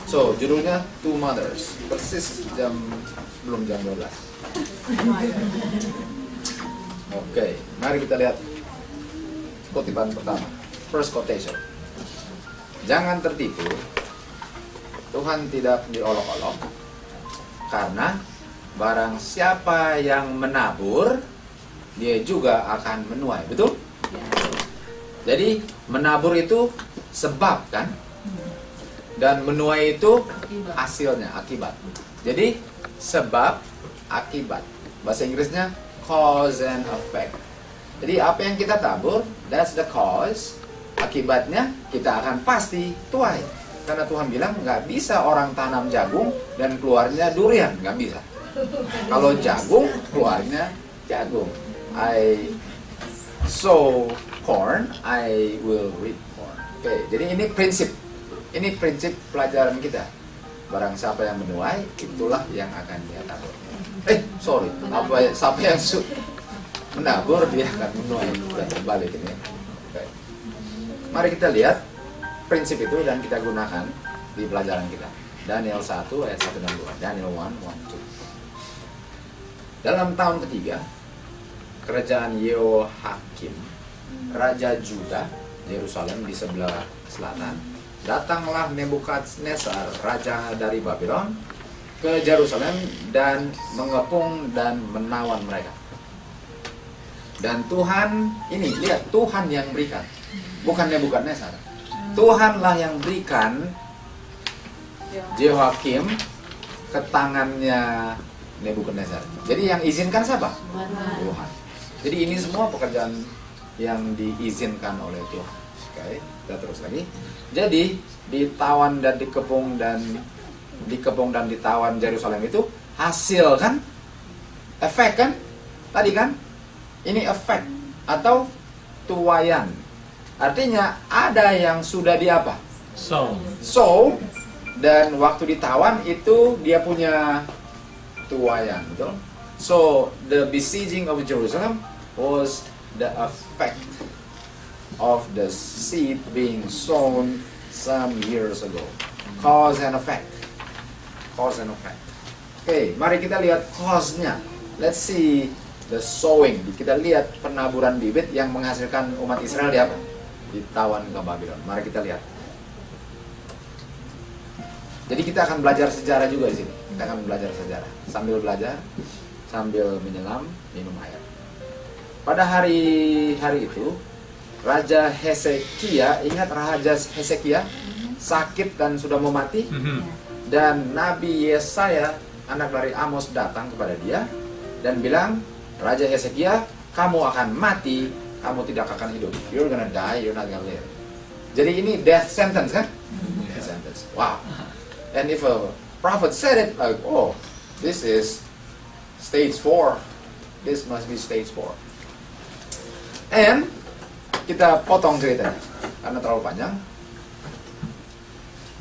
So, judulnya Two Mothers. Persis sebelum jam 12. Oke, mari kita lihat kutipan pertama. First quotation. Jangan tertipu, Tuhan tidak diolok-olok, karena barang siapa yang menabur, dia juga akan menuai. Betul? Jadi menabur itu sebab kan? Dan menuai itu hasilnya, akibat. Jadi sebab, akibat. Bahasa Inggrisnya cause and effect. Jadi apa yang kita tabur, that's the cause. Akibatnya kita akan pasti tuai. Karena Tuhan bilang nggak bisa orang tanam jagung dan keluarnya durian, nggak bisa. Kalau jagung keluarnya jagung. I sow corn, I will reap corn. Oke, jadi ini prinsip pelajaran kita. Barang siapa yang menuai, itulah yang akan dia tabur. Siapa yang menabur, dia akan menuai. Dan terbalik ini. Oke. Mari kita lihat prinsip itu dan kita gunakan di pelajaran kita. Daniel 1 ayat 1 dan 2. Daniel 1, 1, 2. Dalam tahun ketiga, kerajaan Yehoakim, Raja Juda, Yerusalem di sebelah selatan, datanglah Nebukadnezar, raja dari Babylon, ke Yerusalem dan mengepung dan menawan mereka. Dan Tuhan, ini lihat, Tuhan yang berikan, bukan Nebukadnezar. Tuhanlah yang berikan Yehoakim ke tangannya Nebukadnezar. Jadi yang izinkan siapa? Tuhan. Jadi ini semua pekerjaan yang diizinkan oleh Tuhan. Oke, kita terus lagi. Jadi ditawan dan dikepung dan ditawan Yerusalem itu hasil kan? Efek kan? Tadi kan? Ini efek atau tuaian. Artinya ada yang sudah di apa? So, dan waktu ditawan itu dia punya tuaian, betul? So, the besieging of Jerusalem was the effect of the seed being sown some years ago. Cause and effect. Cause and effect. Oke, mari kita lihat cause-nya. Let's see the sowing. Kita lihat penaburan bibit yang menghasilkan umat Israel di apa? Ditawan ke Babylon. Mari kita lihat. Jadi kita akan belajar sejarah juga di sini. Kita akan belajar sejarah. Sambil belajar, sambil menyelam, minum air. Pada hari itu, Raja Hezekia, ingat Raja Hezekia sakit dan sudah mau mati. Dan Nabi Yesaya, anak dari Amos, datang kepada dia dan bilang, Raja Hezekia, kamu akan mati, kamu tidak akan hidup. You're gonna die, you're not gonna live. Jadi ini death sentence kan? Death sentence. Wow. And if a prophet said it, like, oh, this is stage 4. This must be stage 4. And kita potong ceritanya karena terlalu panjang.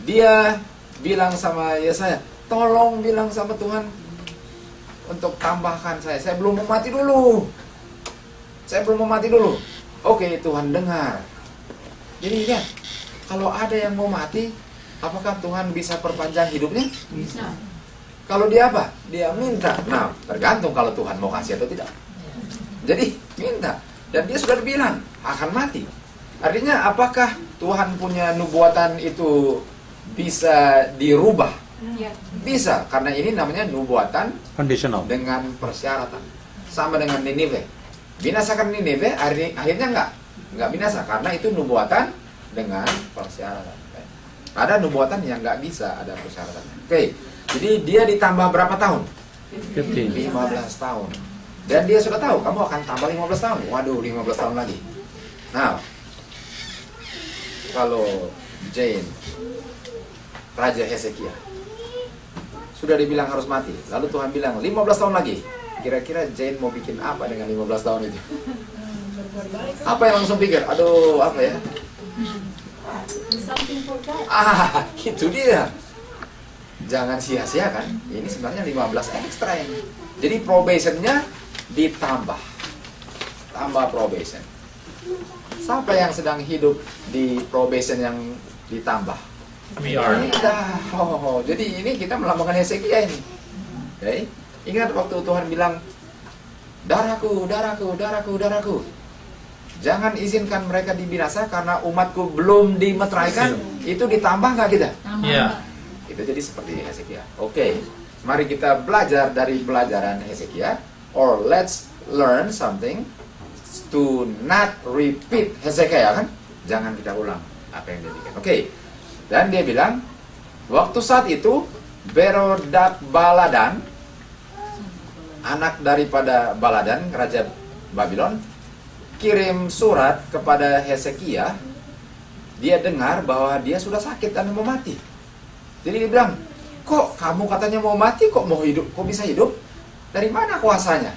Dia bilang sama Yesaya, tolong bilang sama Tuhan untuk tambahkan saya belum mau mati dulu. Saya belum mau mati dulu. Oke, Tuhan dengar. Jadi lihat, kalau ada yang mau mati, apakah Tuhan bisa perpanjang hidupnya? Bisa. Kalau dia apa? Dia minta. Nah, tergantung kalau Tuhan mau kasih atau tidak. Jadi, minta. Dan dia sudah bilang, akan mati. Artinya, apakah Tuhan punya nubuatan itu bisa dirubah? Ya. Bisa, karena ini namanya nubuatan Conditional. dengan persyaratan. Sama dengan Ninive. Binasakan Ninive, akhirnya nggak binasa karena itu nubuatan dengan persyaratan. Ada nubuatan yang nggak bisa ada persyaratannya. Oke, jadi dia ditambah berapa tahun? 15 tahun. Dan dia sudah tahu kamu akan tambah 15 tahun. Waduh, 15 tahun lagi. Nah, kalau Jane, Raja Hezekia, sudah dibilang harus mati. Lalu Tuhan bilang 15 tahun lagi. Kira-kira Jane mau bikin apa dengan 15 tahun itu? Apa yang langsung pikir? Aduh, apa ya? Gitu dia. Jangan sia-siakan. Ini sebenarnya 15 ekstra ini. Jadi probationnya ditambah. Tambah probation. Siapa yang sedang hidup di probation yang ditambah? We are. Jadi ini kita melambangkan Hezekia ini. Okay. Ingat waktu Tuhan bilang, darahku, darahku, darahku, darahku. Jangan izinkan mereka dibinasa karena umatku belum dimeteraikan. Itu ditambah nggak kita? Iya. Itu jadi seperti Hezekia. Oke, mari kita belajar dari pelajaran Hezekia. Or let's learn something to not repeat Hezekia, kan? Jangan kita ulang apa yang dia bikin. Oke. Dan dia bilang, waktu saat itu Berodak Baladan, anak daripada Baladan, Raja Babylon, kirim surat kepada Hezekia. Dia dengar bahwa dia sudah sakit dan mau mati. Jadi dia bilang, kok kamu katanya mau mati, kok mau hidup, kok bisa hidup? Dari mana kuasanya?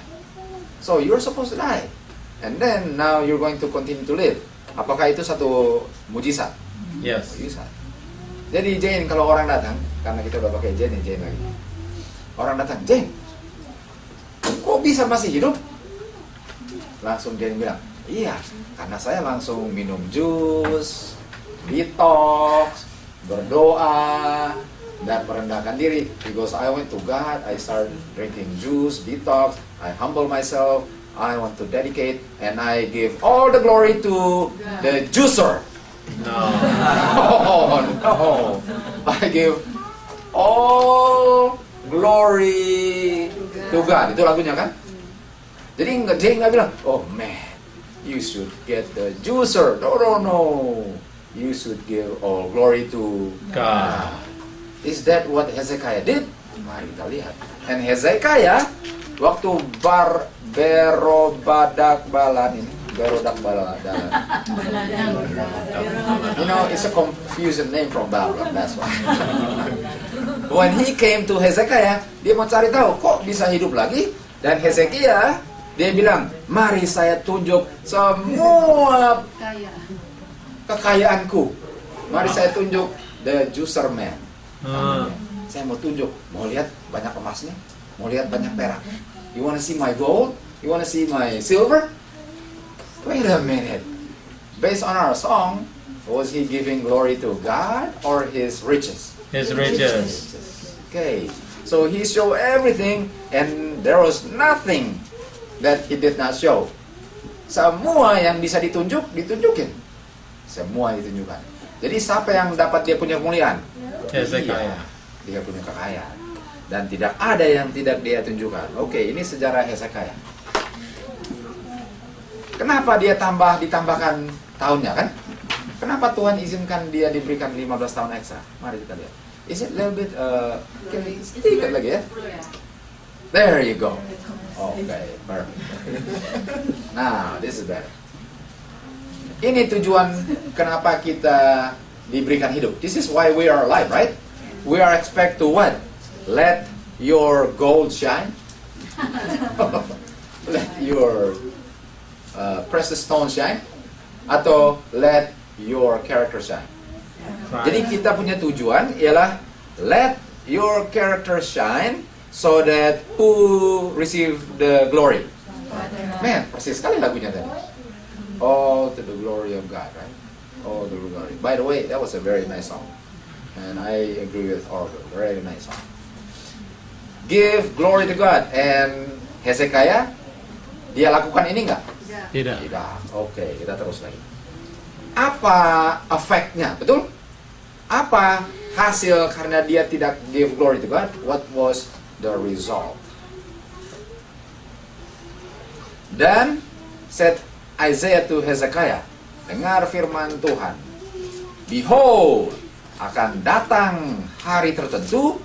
So you're supposed to die, and then now you're going to continue to live. Apakah itu satu mujizat? Yes. Mujizat. Jadi Jane, kalau orang datang, karena kita udah pakai Jane lagi. Orang datang, Jane, kok bisa masih hidup? Langsung Jane bilang, iya, karena saya langsung minum jus, detox, berdoa, dan merendahkan diri. Because I went to God, I started drinking juice, detox, I humble myself, I want to dedicate, and I give all the glory to the juicer. No. Oh no, I give all glory to God. Itu lagunya kan? Jadi dia nggak bilang, oh man, you should get the juicer. No. You should give all glory to God. Is that what Hezekiah did? Mari kita lihat. And Hezekiah, waktu Berodak Baladan ini, Berodak Baladan. You know, it's a confusing name from Babylon, that's why. When he came to Hezekiah, dia mau cari tahu, kok bisa hidup lagi? Dan Hezekiah, dia bilang, mari saya tunjuk semua kekayaanku. Mari saya tunjuk the juicer man. Saya mau tunjuk, mau lihat banyak emasnya, mau lihat banyak perak. You wanna see my gold? You wanna see my silver? Wait a minute. Based on our song, was he giving glory to God or his riches? His riches. Okay, so he showed everything and there was nothing that he did not show. Semua yang bisa ditunjukin. Semua ditunjukkan. Jadi siapa yang dapat dia punya kemuliaan? Hezekiah. Dia punya kekayaan. Dan tidak ada yang tidak dia tunjukkan. Oke, ini sejarah Hezekiah. Kenapa dia ditambahkan tahunnya kan? Kenapa Tuhan izinkan dia diberikan 15 tahun ekstra? Mari kita lihat. Is it a little bit, sedikit lagi ya? There you go. Okay, perfect. Now, this is better. Ini tujuan kenapa kita diberikan hidup. This is why we are alive, right? We are expect to what? Let your gold shine. Let your precious stone shine. Atau let your character shine. Jadi kita punya tujuan ialah let your character shine so that who receive the glory. Man, persis sekali lagunya tadi. Oh, to the glory of God, right? Oh, the glory. By the way, that was a very nice song. And I agree with Orgo. Very nice song. Give glory to God. And Hezekiah, dia lakukan ini nggak? Tidak. Tidak. Oke, kita terus lagi. Apa efeknya? Betul? Apa hasil karena dia tidak give glory to God? What was the result? Dan said Isaiah to Hezekiah, dengar firman Tuhan. Behold, akan datang hari tertentu,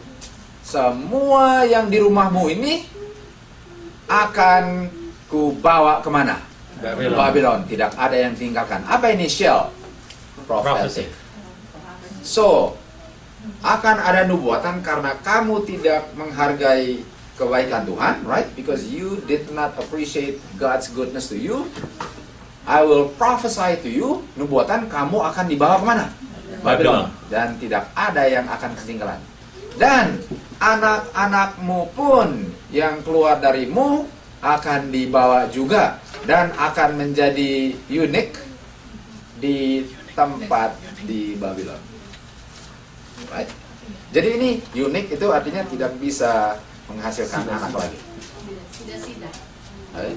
semua yang di rumahmu ini akan kubawa kemana? Babylon. Tidak ada yang tinggalkan. Apa ini shell? Prophetic. So, akan ada nubuatan karena kamu tidak menghargai kebaikan Tuhan, right? Because you did not appreciate God's goodness to you. I will prophesy to you, nubuatan kamu akan dibawa kemana? Babylon. Dan tidak ada yang akan ketinggalan. Dan anak-anakmu pun yang keluar darimu akan dibawa juga dan akan menjadi unik di tempat di Babylon. right? Jadi ini unik, itu artinya tidak bisa menghasilkan anak lagi. Right?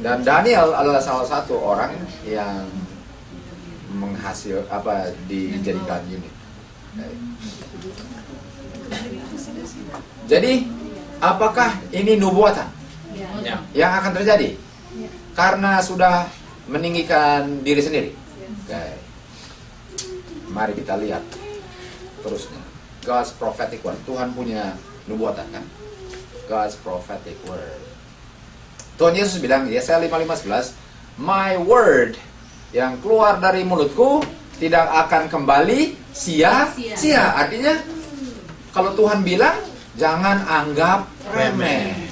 Dan Daniel adalah salah satu orang yang dijadikan unik. Right? Jadi apakah ini nubuatan yang akan terjadi karena sudah meninggikan diri sendiri? Okay. Mari kita lihat terusnya. God's prophetic word. Tuhan punya nubuatan kan? God's prophetic word. Tuhan Yesus bilang di Yesaya 5:11, "My word yang keluar dari mulutku tidak akan kembali sia-sia." Artinya kalau Tuhan bilang, jangan anggap remeh.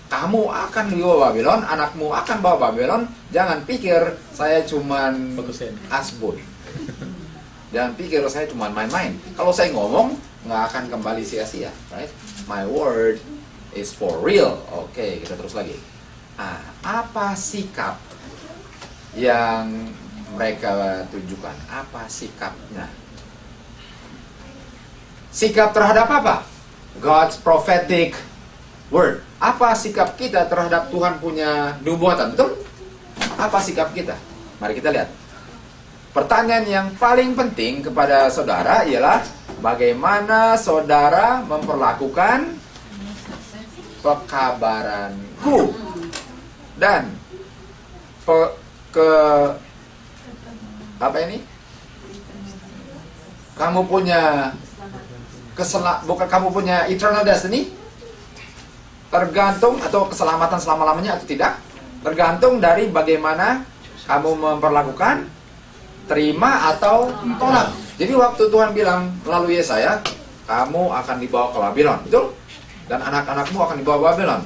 Kamu akan dibawa Babylon, anakmu akan bawa Babylon. Jangan pikir saya cuman asbun. Jangan pikir saya cuma main-main. Kalau saya ngomong, nggak akan kembali sia-sia, right? My word is for real. Oke, kita terus lagi. Apa sikap yang mereka tunjukkan? Apa sikapnya? Sikap terhadap apa? God's prophetic word. Apa sikap kita terhadap Tuhan punya nubuatan? Betul? Apa sikap kita? Mari kita lihat. Pertanyaan yang paling penting kepada saudara ialah bagaimana saudara memperlakukan pekabaranku dan kamu punya kamu punya eternal destiny, tergantung, atau keselamatan selama-lamanya atau tidak, tergantung dari bagaimana kamu memperlakukan, terima atau tolak. Jadi waktu Tuhan bilang melalui Yesaya, kamu akan dibawa ke Babylon, betul? Dan anak-anakmu akan dibawa ke Babylon.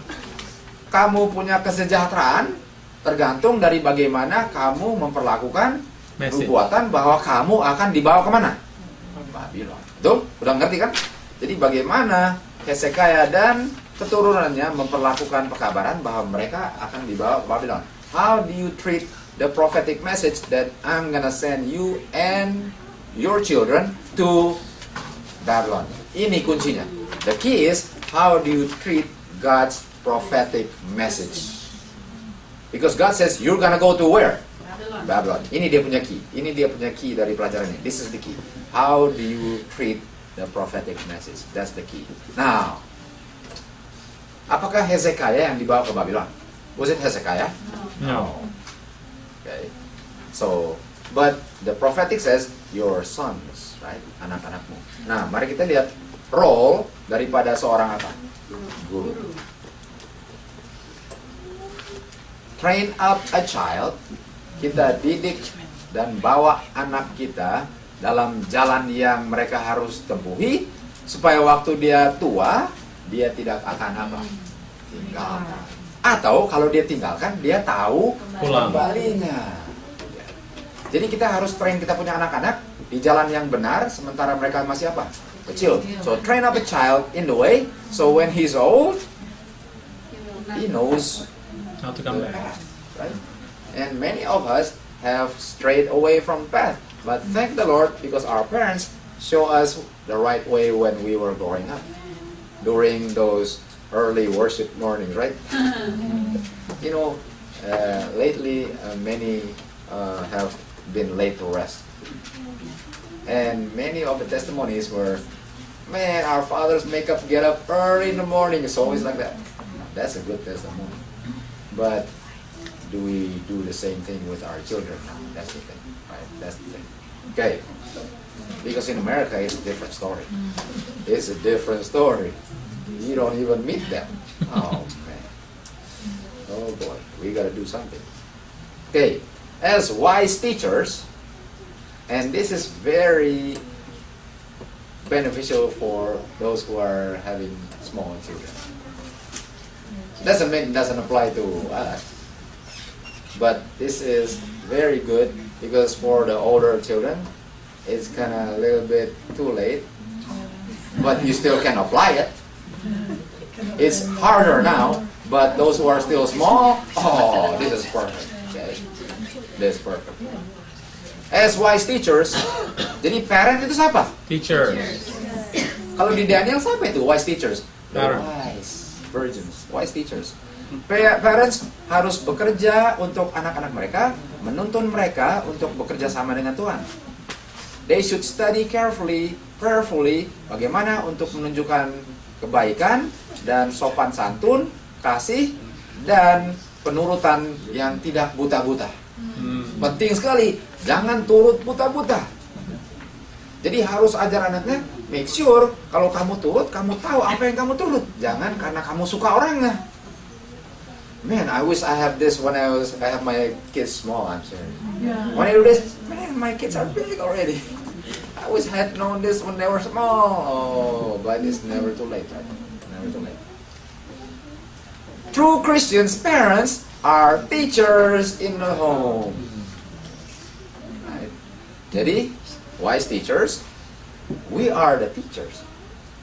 Kamu punya kesejahteraan tergantung dari bagaimana kamu memperlakukan nubuatan bahwa kamu akan dibawa kemana? Babylon. Betul? Udah ngerti kan? Jadi bagaimana Hezekiah dan keturunannya memperlakukan pekabaran bahwa mereka akan dibawa ke Babylon. How do you treat the prophetic message that I'm gonna send you and your children to Babylon? Ini kuncinya. The key is, how do you treat God's prophetic message? Because God says you're gonna go to where? Babylon. Ini dia punya key. Ini dia punya key dari pelajaran ini. This is the key. How do you treat the prophetic message? That's the key. Now, apakah Hezekiah yang dibawa ke Babylon? Was it Hezekiah? No. Okay. So, but the prophetic says your sons, right? Anak-anakmu. Nah, mari kita lihat role daripada seorang apa? Guru. Train up a child. Kita didik dan bawa anak kita dalam jalan yang mereka harus tempuhi, supaya waktu dia tua, dia tidak akan apa? Tinggalkan. Atau kalau dia tinggalkan, dia tahu kembalinya. Jadi kita harus train kita punya anak-anak di jalan yang benar, sementara mereka masih apa? Kecil. So train up a child in the way, so when he's old, he knows How to come the back. path, right? And many of us have strayed away from path. But thank the Lord, because our parents show us the right way when we were growing up. During those early worship mornings, right? You know, lately many have been late to rest. And many of the testimonies were, man, our fathers make us get up early in the morning. It's always like that. That's a good testimony. But do we do the same thing with our children now? That's the thing, right? That's the thing. Okay. Because in America, it's a different story. It's a different story. You don't even meet them. Oh, man. Oh, boy. We got to do something. Okay. As wise teachers, and this is very beneficial for those who are having small children. Doesn't mean it doesn't apply to us. But this is very good, because for the older children, it's kind of a little bit too late. But you still can apply it. It's harder now, but those who are still small, oh, this is perfect. Okay? This is perfect. as wise teachers. Jadi parent itu siapa? Teachers. Kalau di Daniel siapa itu wise teachers? The Parent. wise virgins, wise teachers. Parents harus bekerja untuk anak-anak mereka, menuntun mereka untuk bekerja sama dengan Tuhan. They should study carefully, prayerfully, bagaimana untuk menunjukkan kebaikan dan sopan santun, kasih, dan penurutan yang tidak buta-buta. Penting sekali, jangan turut buta-buta. Jadi harus ajar anaknya, make sure kalau kamu turut, kamu tahu apa yang kamu turut. Jangan karena kamu suka orangnya. Man, I wish I have this when I have my kids small, I'm sorry. When I do this, man, my kids are big already. I wish I had known this when they were small. Oh, but it's never too late, right? Never too late. True Christians' parents are teachers in the home. Right? Jadi, wise teachers, we are the teachers.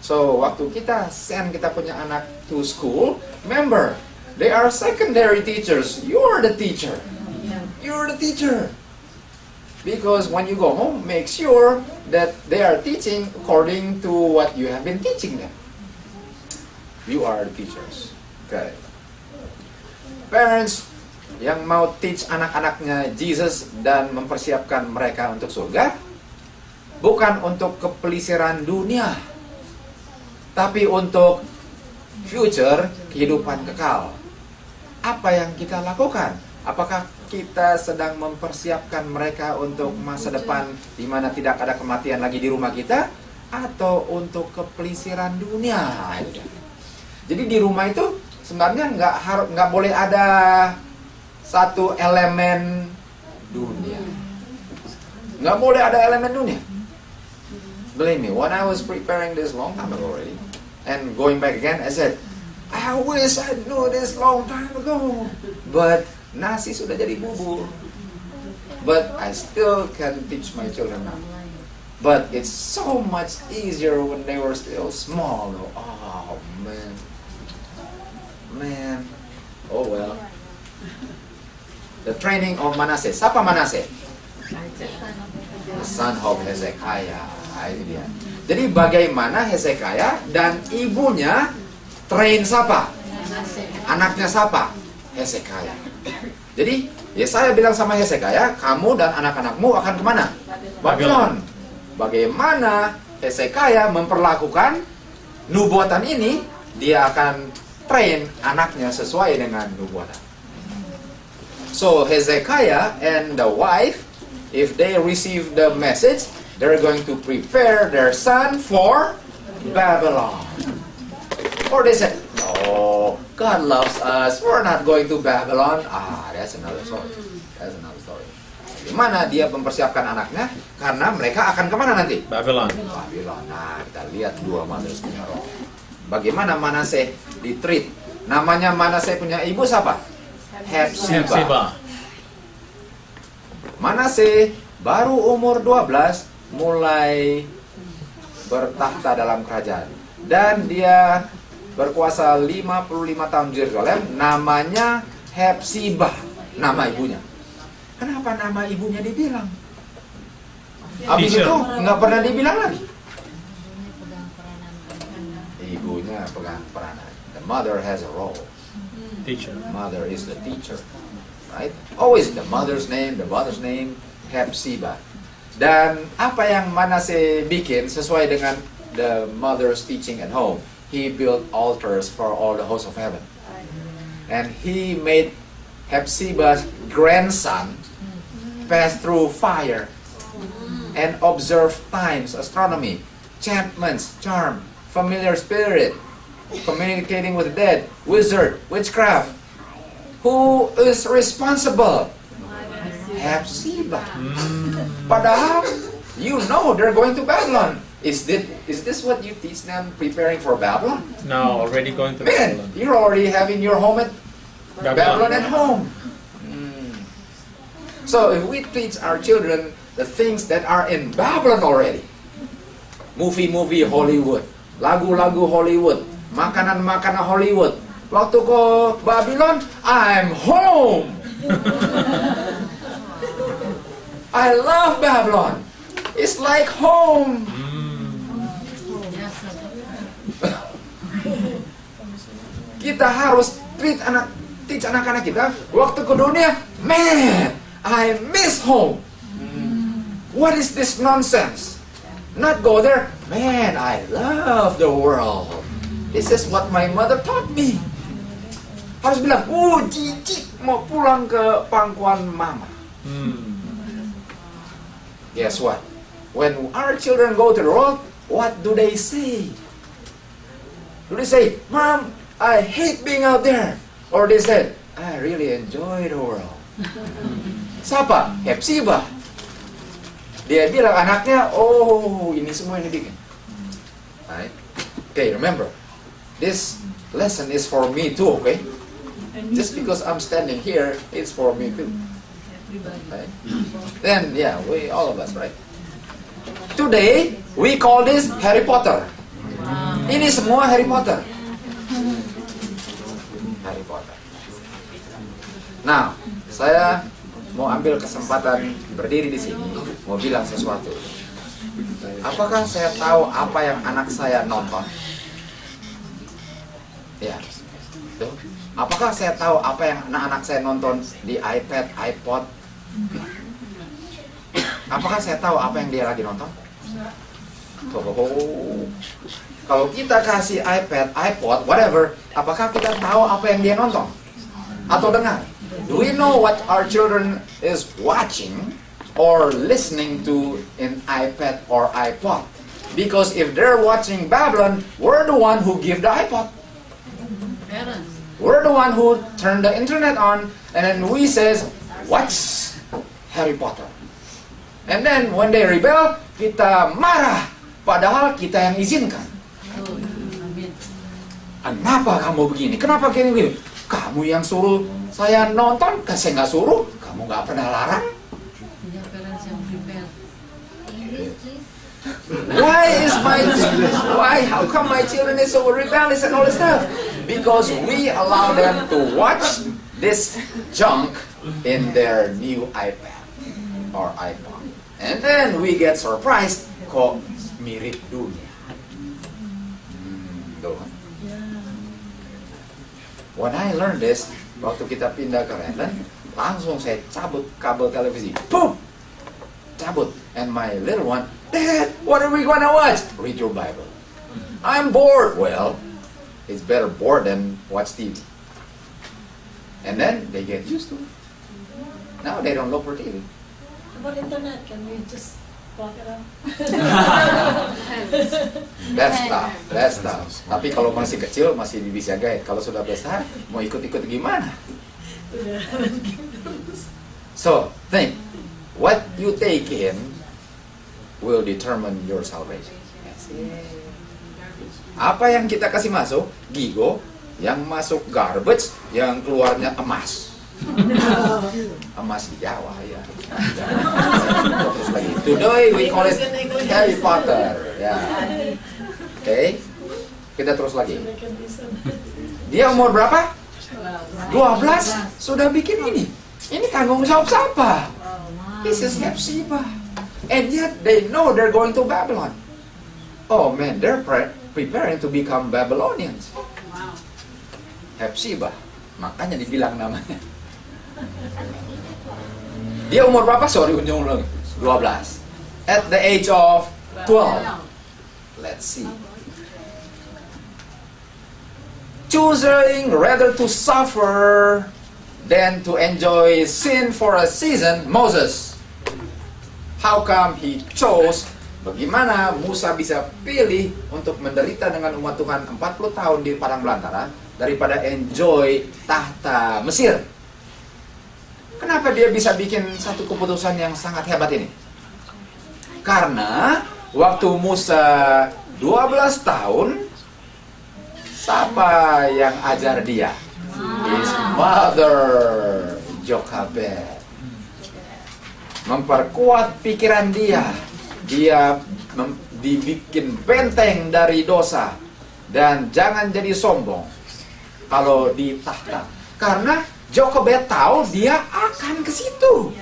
So, waktu kita send kita punya anak to school, remember, they are secondary teachers. You're the teacher. You're the teacher. Because when you go home, make sure that they are teaching according to what you have been teaching them. You are the teachers. Okay. Parents yang mau teach anak-anaknya Jesus dan mempersiapkan mereka untuk surga, bukan untuk kepelisiran dunia, tapi untuk future, kehidupan kekal. Apa yang kita lakukan? Apakah kita sedang mempersiapkan mereka untuk masa depan di mana tidak ada kematian lagi di rumah kita, atau untuk kepelisiran dunia? Jadi di rumah itu sebenarnya nggak boleh ada satu elemen dunia. Nggak boleh ada elemen dunia. Believe me, when I was preparing this long time ago already, and going back again, I said, I wish I knew this long time ago. But nasi sudah jadi bubur. But I still can teach my children now. But it's so much easier when they were still small. Oh man. Man. Oh well. The training of Manasseh. Siapa Manasseh? The son of Hezekiah. Itu dia. Jadi bagaimana Hezekiah dan ibunya train siapa? Anaknya siapa? Hezekiah. Jadi Yesaya bilang sama Hezekiah, kamu dan anak-anakmu akan kemana? Babylon. Bagaimana Hezekiah memperlakukan nubuatan ini? Dia akan train anaknya sesuai dengan nubuatan. So Hezekiah and the wife, if they receive the message, they're going to prepare their son for Babylon. Or they said, no, God loves us, we're not going to Babylon. That's another story. That's another story. Gimana dia mempersiapkan anaknya? Karena mereka akan kemana nanti? Babylon. Babylon. Nah, kita lihat dua mothers punya roh. Bagaimana Manasseh ditreat? Namanya Manasseh punya ibu siapa? Hepzibah. Manasseh baru umur 12 mulai bertahta dalam kerajaan. Dan dia berkuasa 55 tahun di Yerusalem. Namanya Hepzibah, nama ibunya. Kenapa nama ibunya dibilang? Habis itu nggak pernah dibilang lagi. Ibunya pegang peranan. The mother has a role. Teacher. Mother is the teacher, right? Always the mother's name, Hepzibah. Dan apa yang Manasseh bikin sesuai dengan the mother's teaching at home? He built altars for all the hosts of heaven. And he made Hepzibah's grandson pass through fire and observe times, astronomy, enchantments, charm, familiar spirit, communicating with the dead, wizard, witchcraft. Who is responsible? Hepzibah. Padahal, you know they're going to Babylon. Is this what you teach them preparing for Babylon? No, already going to Man, Babylon. you're already having your home at Babylon at home. So if we teach our children the things that are in Babylon already, movie Hollywood, lagu-lagu Hollywood, makanan-makanan Hollywood, waktu ke Babylon, I'm home. I love Babylon. It's like home. Kita harus teach anak-anak kita waktu ke dunia. Man, I miss home. What is this nonsense? Not go there. Man, I love the world. This is what my mother taught me. Harus bilang, jijik mau pulang ke pangkuan mama. Guess what? When our children go to the world, what do they say? Do they say, Mom, I hate being out there? Or they said, I really enjoy the world. Siapa? Hepzibah. Dia bilang anaknya, oh ini semua yang dibikin. Right? Okay, remember, this lesson is for me too, okay? Just because I'm standing here, it's for me too. Right? Then, yeah, we all of us, right? Today, we call this Harry Potter. Ini semua Harry Potter. Harry Potter. Nah, saya mau ambil kesempatan berdiri di sini, mau bilang sesuatu. Apakah saya tahu apa yang anak saya nonton? Ya, tuh. Apakah saya tahu apa yang anak-anak saya nonton di iPad, iPod? Apakah saya tahu apa yang dia lagi nonton? Kalau kita kasih iPad, iPod, whatever, apakah kita tahu apa yang dia nonton? Atau dengar? Do we know what our children is watching or listening to in iPad or iPod? Because if they're watching Babylon, we're the one who give the iPod. Parents. We're the one who turn the internet on, and then we says, watch Harry Potter. And then when they rebel, kita marah, padahal kita yang izinkan. Kenapa kamu begini? Kenapa gini? Kamu yang suruh saya nonton, saya nggak suruh. Kamu nggak pernah larang. How come my children is so rebellious and all this stuff? Because we allow them to watch this junk in their new iPad or iPhone. And then we get surprised, kok mirip dunia. When I learned this, waktu kita pindah ke Redland, langsung saya cabut kabel televisi. Boom! Cabut. And my little one, Dad, what are we gonna watch? Read your Bible. I'm bored. Well, it's better bored than watch TV. And then they get used to it. Now they don't look for TV. About internet, can we just block it out? That's tough. Tapi kalau masih kecil masih bisa guide. Kalau sudah besar mau ikut-ikut gimana? So think, what you take in will determine your salvation. Apa yang kita kasih masuk, gigo, yang masuk garbage, yang keluarnya emas. Emas di Jawa ya. Terus lagi. Today we call it Harry Potter. Ya. Oke. Kita terus lagi. Dia umur berapa? 12 sudah bikin ini. Ini tanggung jawab siapa? This is Hepzibah. And yet they know they're going to Babylon. Oh man, they're preparing to become Babylonians. Hepzibah. Makanya dibilang namanya. Dia umur berapa? Sorry, ujung-ujung 12. At the age of 12. Let's see. Choosing rather to suffer than to enjoy sin for a season, Moses. How come he chose? Bagaimana Musa bisa pilih untuk menderita dengan umat Tuhan 40 tahun di padang belantara daripada enjoy tahta Mesir? Kenapa dia bisa bikin satu keputusan yang sangat hebat ini? Karena waktu Musa 12 tahun, siapa yang ajar dia? His mother, Jochebed. Memperkuat pikiran dia. Dia dibikin benteng dari dosa. Dan jangan jadi sombong kalau di tahta. Karena Jochebed tahu dia akan ke situ.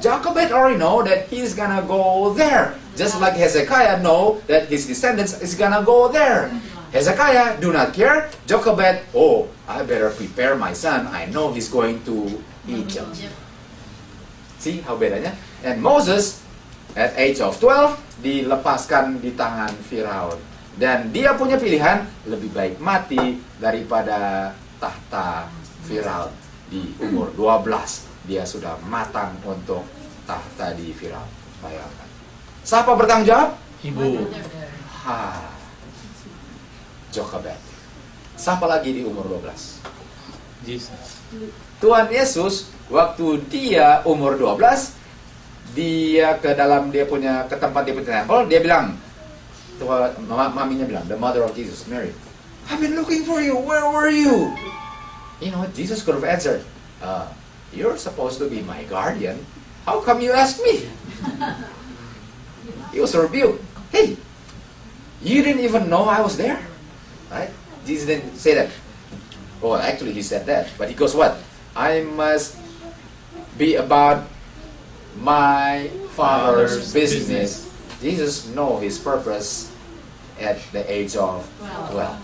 Jochebed already know that he's gonna go there. Just like Hezekiah know that his descendants is gonna go there. Hezekiah do not care. Jochebed, oh, I better prepare my son. I know he's going to Egypt. See how bedanya? And Moses, at age of 12, dilepaskan di tangan Firaun. Dan dia punya pilihan, lebih baik mati daripada tahta Firaun. Di umur 12, dia sudah matang untuk tahta di Firaun. Bayangkan. Siapa bertanggung jawab? Ibu. Jochebed. Siapa lagi di umur 12? Jesus. Tuhan Yesus, waktu dia umur 12, dia ke dalam dia punya ke tempat dia punya tempel, dia bilang, maminya bilang, the mother of Jesus, Mary, I've been looking for you. Where were you? You know, Jesus could have answered, you're supposed to be my guardian. How come you ask me? He was rebuked. Hey, you didn't even know I was there, right? Jesus didn't say that. Oh, actually he said that, but he goes, what? I must be about my Father's business. Jesus know his purpose at the age of 12.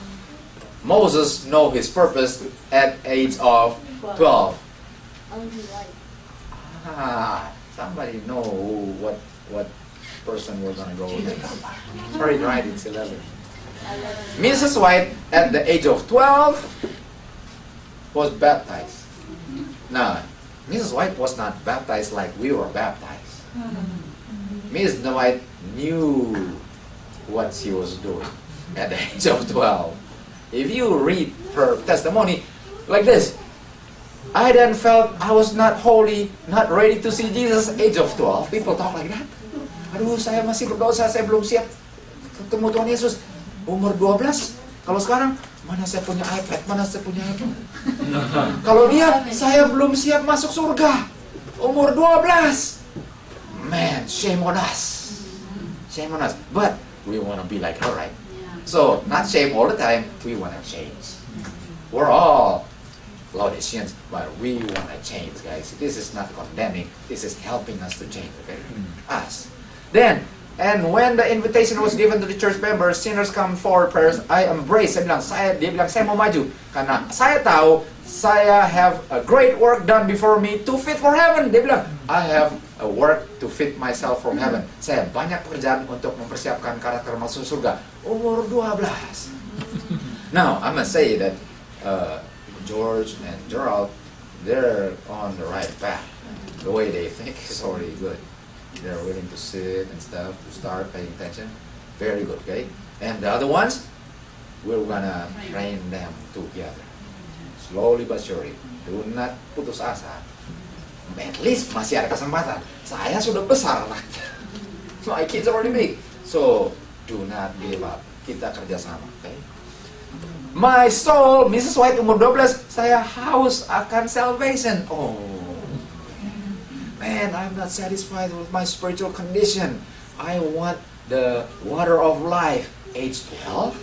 Moses know his purpose at age of 12. Somebody know what person we're gonna go with. Already right, it's 11. Mrs. White at the age of 12 was baptized. Now, Mrs. White was not baptized like we were baptized. Mrs. White knew what she was doing at the age of 12. If you read her testimony like this, I then felt I was not holy, not ready to see Jesus at the age of 12. People talk like that. Aduh, saya masih berdosa, saya belum siap ketemu Tuhan Yesus. Umur 12, kalau sekarang, mana saya punya iPad, mana saya punya iPad. Kalau dia, saya belum siap masuk surga. Umur 12. Man, shame on us. Shame on us. But we want to be like her, right? So, not shame all the time, we want to change. We're all Laodiceans, but we want to change, guys. This is not condemning, this is helping us to change, okay? Us. Then, and when the invitation was given to the church members, sinners come for prayers, I embrace. Dia bilang, saya mau maju. Karena saya tahu, saya have a great work done before me to fit for heaven. Dia bilang, I have a work to fit myself from heaven. Saya banyak pekerjaan untuk mempersiapkan karakter masuk surga. Umur 12. Now, I must say that George and Gerald, they're on the right path. The way they think is already good. They're willing to sit and stuff, to start paying attention. Very good, okay? And the other ones, we're gonna train them together. Slowly but surely. Do not putus asa. At least masih ada kesempatan. Saya sudah besar anaknya. My kids are already big. So, do not give up. Kita kerjasama, okay? My soul, Mrs. White umur 12, saya haus akan salvation. Oh. Man, I'm not satisfied with my spiritual condition. I want the water of life. Age 12?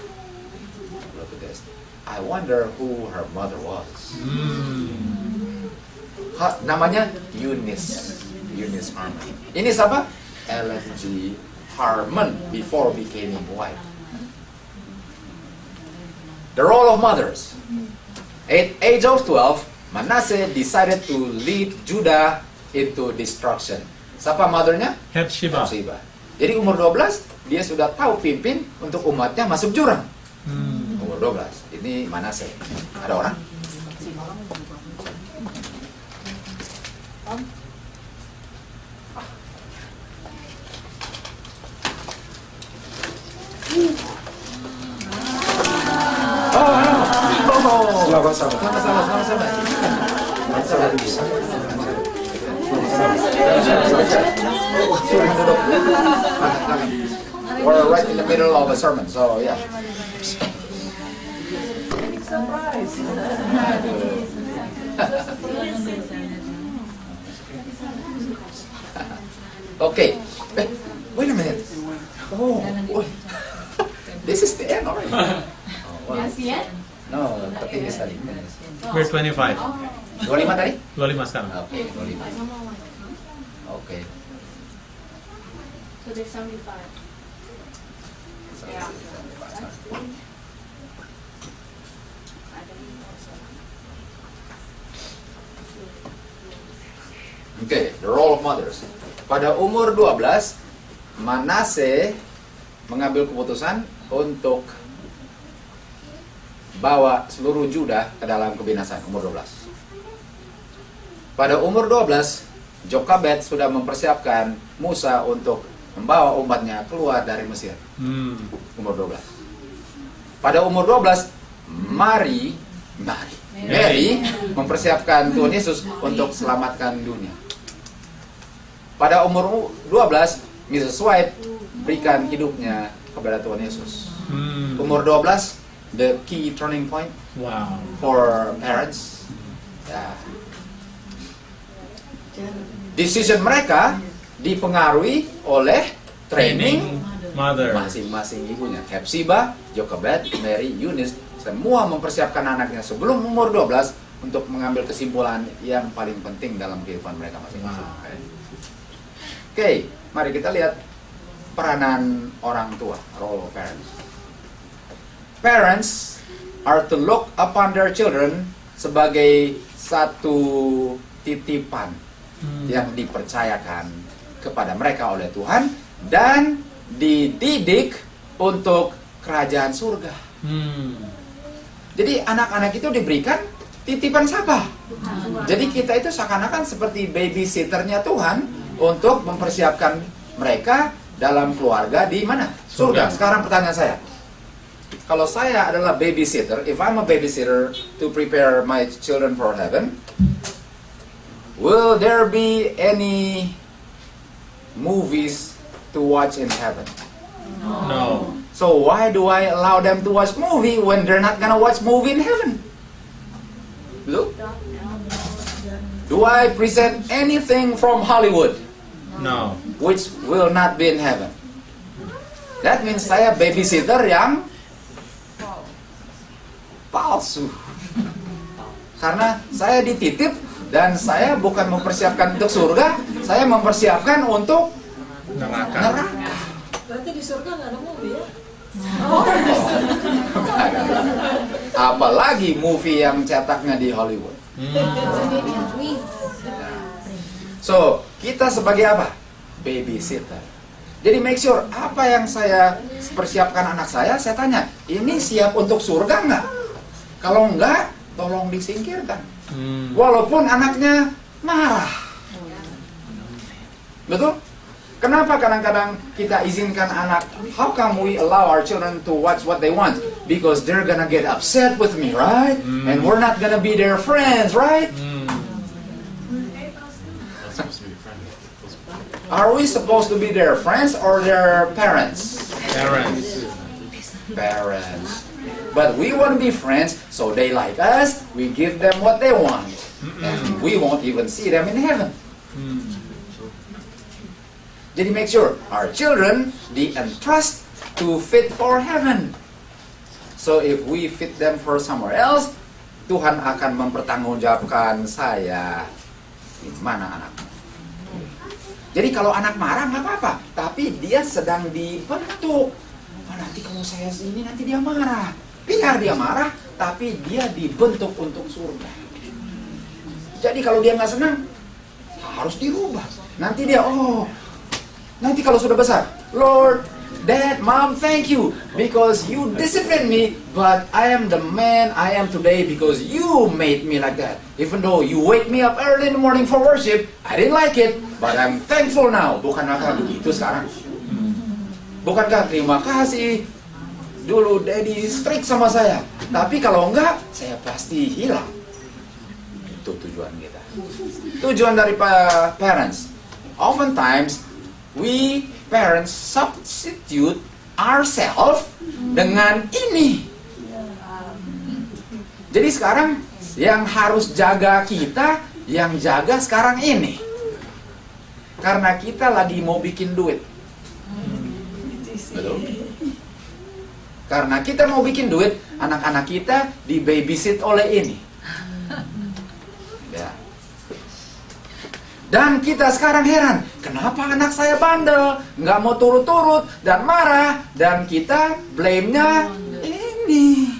Look at this. I wonder who her mother was. Namanya Eunice. Eunice Harmon. Ini siapa? Ellen G. Harmon before becoming white. The role of mothers. At age of 12, Manasseh decided to lead Judah into destruction. Siapa mothernya? Hephzibah. Jadi umur 12, dia sudah tahu pimpin untuk umatnya masuk jurang. Umur 12. Ini Manasseh. Ada orang? We're right in the middle of a sermon, so yeah. Okay. Wait a minute. Oh, this is the end already. Oh, wow. No, tapi this tadi. Verse 25. 25 tadi? 25 sekarang. Oke, 25. Oke. Oke. So there's 75. Yeah. Oke, the role of mothers. Pada umur 12, Manase mengambil keputusan untuk bawa seluruh Juda ke dalam kebinasaan, umur 12. Pada umur 12, Jokabed sudah mempersiapkan Musa untuk membawa umatnya keluar dari Mesir. Umur 12. Pada umur 12, Mary mempersiapkan Tuhan Yesus untuk selamatkan dunia. Pada umur 12, Mrs. White berikan hidupnya kepada Tuhan Yesus. Umur 12, the key turning point for parents. Ya. Decision mereka dipengaruhi oleh training Mother. masing-masing ibunya. Hepzibah, Jokebed, Mary, Eunice, semua mempersiapkan anaknya sebelum umur 12 untuk mengambil kesimpulan yang paling penting dalam kehidupan mereka masing-masing. Oke, mari kita lihat peranan orang tua, role of parents. Parents are to look upon their children sebagai satu titipan yang dipercayakan kepada mereka oleh Tuhan dan dididik untuk kerajaan surga. Jadi anak-anak itu diberikan titipan siapa? Jadi kita itu seakan-akan seperti babysitternya Tuhan untuk mempersiapkan mereka dalam keluarga di mana? Surga. Sekarang pertanyaan saya, kalau saya adalah babysitter, if I'm a babysitter to prepare my children for heaven, will there be any movies to watch in heaven? No. So why do I allow them to watch movie when they're not gonna watch movie in heaven? Look. Do I present anything from Hollywood? No. Which will not be in heaven? That means saya babysitter yang palsu. Karena saya dititip dan saya bukan mempersiapkan untuk surga, saya mempersiapkan untuk neraka. Berarti di surga nggak ada movie ya? Apalagi movie yang cetaknya di Hollywood. So, kita sebagai apa? Babysitter. Jadi make sure apa yang saya persiapkan anak saya tanya, ini siap untuk surga nggak? Kalau enggak, tolong disingkirkan. Walaupun anaknya marah. Betul? Kenapa kadang-kadang kita izinkan anak, how come we allow our children to watch what they want? Because they're gonna get upset with me, right? And we're not gonna be their friends, right? Are we supposed to be their friends or their parents? Parents. Parents. But we want to be friends, so they like us, we give them what they want. And we won't even see them in heaven. Jadi make sure our children di-entrust to fit for heaven. So if we fit them for somewhere else, Tuhan akan mempertanggungjawabkan saya. Di mana anakmu? Jadi kalau anak marah nggak apa-apa, tapi dia sedang dibentuk. Oh, nanti kalau saya sini nanti dia marah. Biar dia marah, tapi dia dibentuk untuk surga. Jadi kalau dia nggak senang, harus dirubah. Nanti dia, nanti kalau sudah besar, Lord, Dad, Mom, thank you because you disciplined me, but I am the man I am today because you made me like that. Even though you wake me up early in the morning for worship, I didn't like it, but I'm thankful now. Bukankah begitu sekarang? Bukankah terima kasih? Dulu Daddy strict sama saya, tapi kalau enggak, saya pasti hilang. Itu tujuan kita. Tujuan dari parents. Oftentimes, we parents substitute ourselves dengan ini. Jadi sekarang yang harus jaga kita, yang jaga sekarang ini. Karena kita lagi mau bikin duit. Betul? Karena kita mau bikin duit, anak-anak kita di babysit oleh ini. Ya. Dan kita sekarang heran, kenapa anak saya bandel, nggak mau turut-turut, dan marah, dan kita blame-nya ini.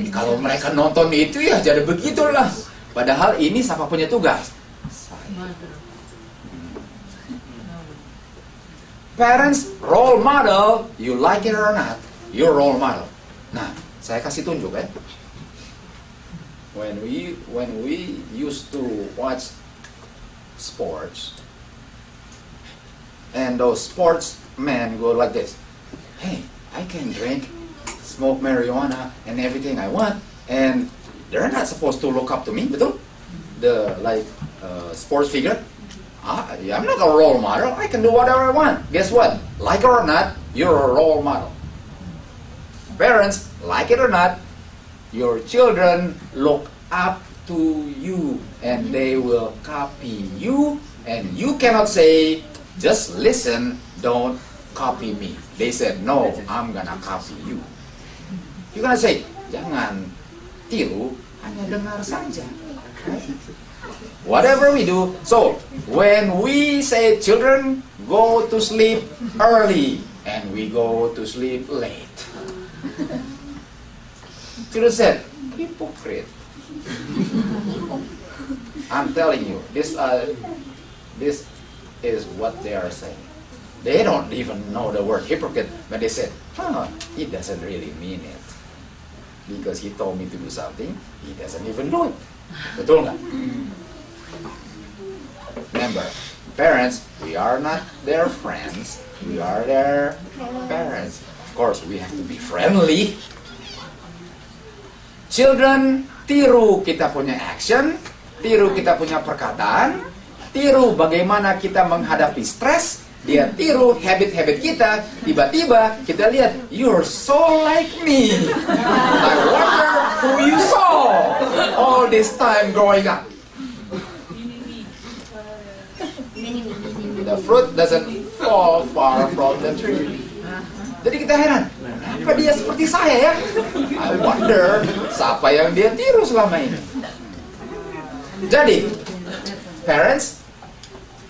Kalau mereka nonton itu ya jadi begitulah. Padahal ini siapa punya tugas? Saya. Parents, role model, you like it or not, your role model. Nah, saya kasih tunjuk ya. When we used to watch sports, and those sportsmen go like this. Hey, I can drink, smoke marijuana, and everything I want, and they're not supposed to look up to me, betul? The sports figure. I'm not a role model. I can do whatever I want. Guess what? Like it or not, you're a role model. Parents, like it or not, your children look up to you, and they will copy you, and you cannot say, just listen, don't copy me. They said, no, I'm gonna copy you. You're gonna say, jangan tiru, hanya dengar saja. Whatever we do, so when we say children go to sleep early, and we go to sleep late. Children said, hypocrite. I'm telling you, this is what they are saying. They don't even know the word hypocrite, but they said, he doesn't really mean it. Because he told me to do something, he doesn't even do it. Betul nggak? Remember, parents, we are not their friends, we are their parents. Of course, we have to be friendly. Children, tiru kita punya action, tiru kita punya perkataan, tiru bagaimana kita menghadapi stres, dia tiru habit-habit kita, tiba-tiba kita lihat, you're so like me. I wonder who you saw all this time growing up. The fruit doesn't fall far from the tree. Jadi kita heran, kenapa dia seperti saya ya? I wonder, siapa yang dia tiru selama ini? Jadi, parents,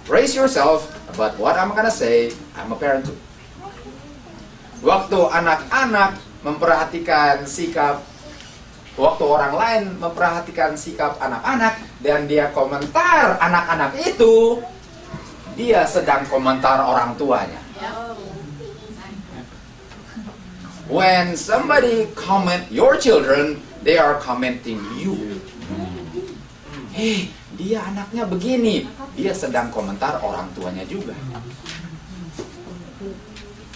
raise yourself, but what I'm gonna say, I'm a parent too. Waktu anak-anak memperhatikan sikap, waktu orang lain memperhatikan sikap anak-anak, dan dia komentar anak-anak itu, dia sedang komentar orang tuanya. When somebody comment your children, they are commenting you. Hey, dia anaknya begini. Dia sedang komentar orang tuanya juga.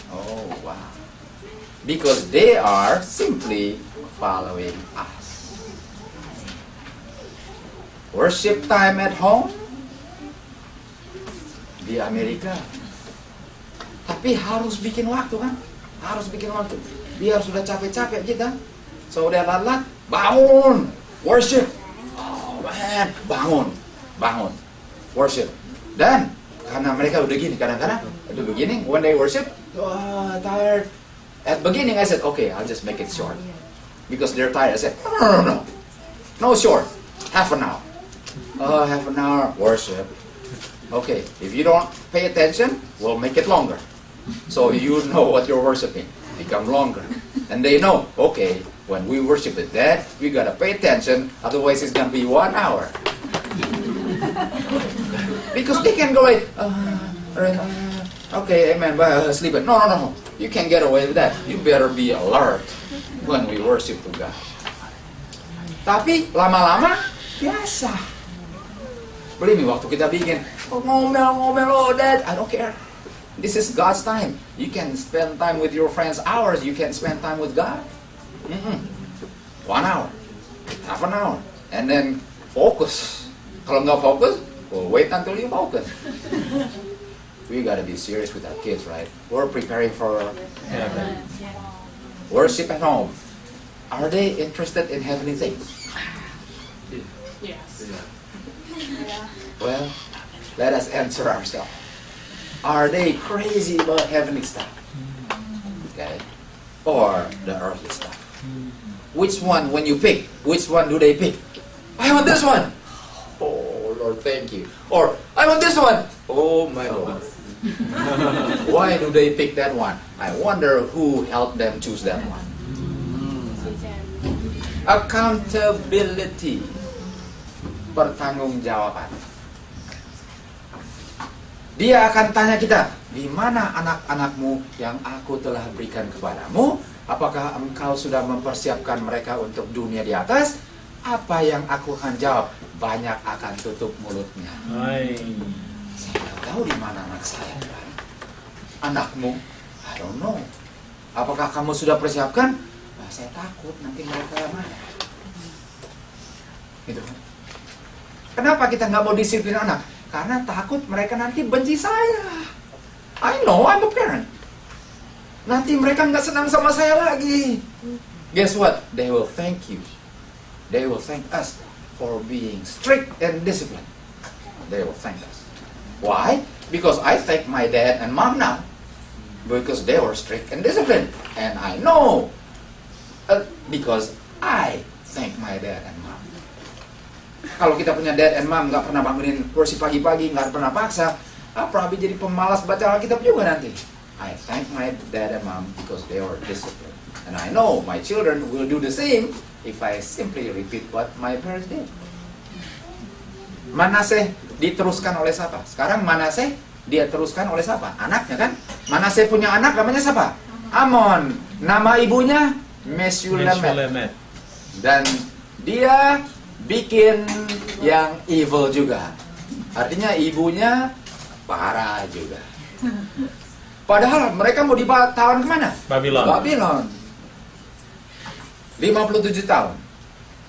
Oh, wow. Because they are simply following us. Worship time at home di Amerika. Tapi harus bikin waktu kan? Harus bikin waktu. Biar sudah capek-capek kita, sudah lelah, bangun, worship. Oh man, bangun, worship. Dan karena mereka udah gini, kadang-kadang at the beginning when they worship, tired. At beginning I said, okay, I'll just make it short because they're tired. I said, no short, half an hour. Half an hour worship. Okay, if you don't pay attention, we'll make it longer. So you know what you're worshiping. Become longer. And they know, okay, when we worship with that, we gotta pay attention, otherwise it's gonna be 1 hour. Because they can go like, okay, amen, sleep. No. You can't get away with that. You better be alert when we worship to God. Tapi lama-lama, biasa. Believe me, waktu kita bikin, ngomel, Dad, I don't care. This is God's time. You can spend time with your friends hours. You can spend time with God. 1 hour, half an hour, and then focus. Kalau nggak fokus, well, wait until you focus. We gotta be serious with our kids, right? We're preparing for heaven. Worship at home. Are they interested in heavenly things? Yes. Well, let us answer ourselves. Are they crazy about heavenly stuff? Okay. Or the earthly stuff? Which one, when you pick, which one do they pick? I want this one. Oh, Lord Lord, thank you. Or, I want this one. Oh my Lord. Why do they pick that one? I wonder who helped them choose that one. Accountability. Pertanggungjawaban. Dia akan tanya kita, di mana anak-anakmu yang aku telah berikan kepadamu? Apakah engkau sudah mempersiapkan mereka untuk dunia di atas? Apa yang aku akan jawab? Banyak akan tutup mulutnya. Hai. Saya nggak tahu di mana anak saya. Anakmu, I don't know. Apakah kamu sudah persiapkan? Nah, saya takut nanti mereka mana. Gitu kan? Kenapa kita nggak mau disiplin anak? Karena takut mereka nanti benci saya. I know, I'm a parent. Nanti mereka nggak senang sama saya lagi. Guess what? They will thank you. They will thank us for being strict and disciplined. They will thank us. Why? Because I thank my dad and mom now. Because they were strict and disciplined. And I know. Because I thank my dad and mom. Kalau kita punya dad and mom nggak pernah bangunin worship pagi-pagi, nggak pernah paksa, probably jadi pemalas baca Alkitab juga nanti. I thank my dad and mom because they were disciplined. And I know my children will do the same if I simply repeat what my parents did. Manaseh diteruskan oleh siapa? Sekarang Manaseh dia teruskan oleh siapa? Anaknya kan? Manaseh punya anak namanya siapa? Amon. Nama ibunya Meshulemet. Dan dia bikin yang evil juga. Artinya ibunya parah juga. Padahal mereka mau ditawan kemana? Babylon. Babylon. 57 tahun.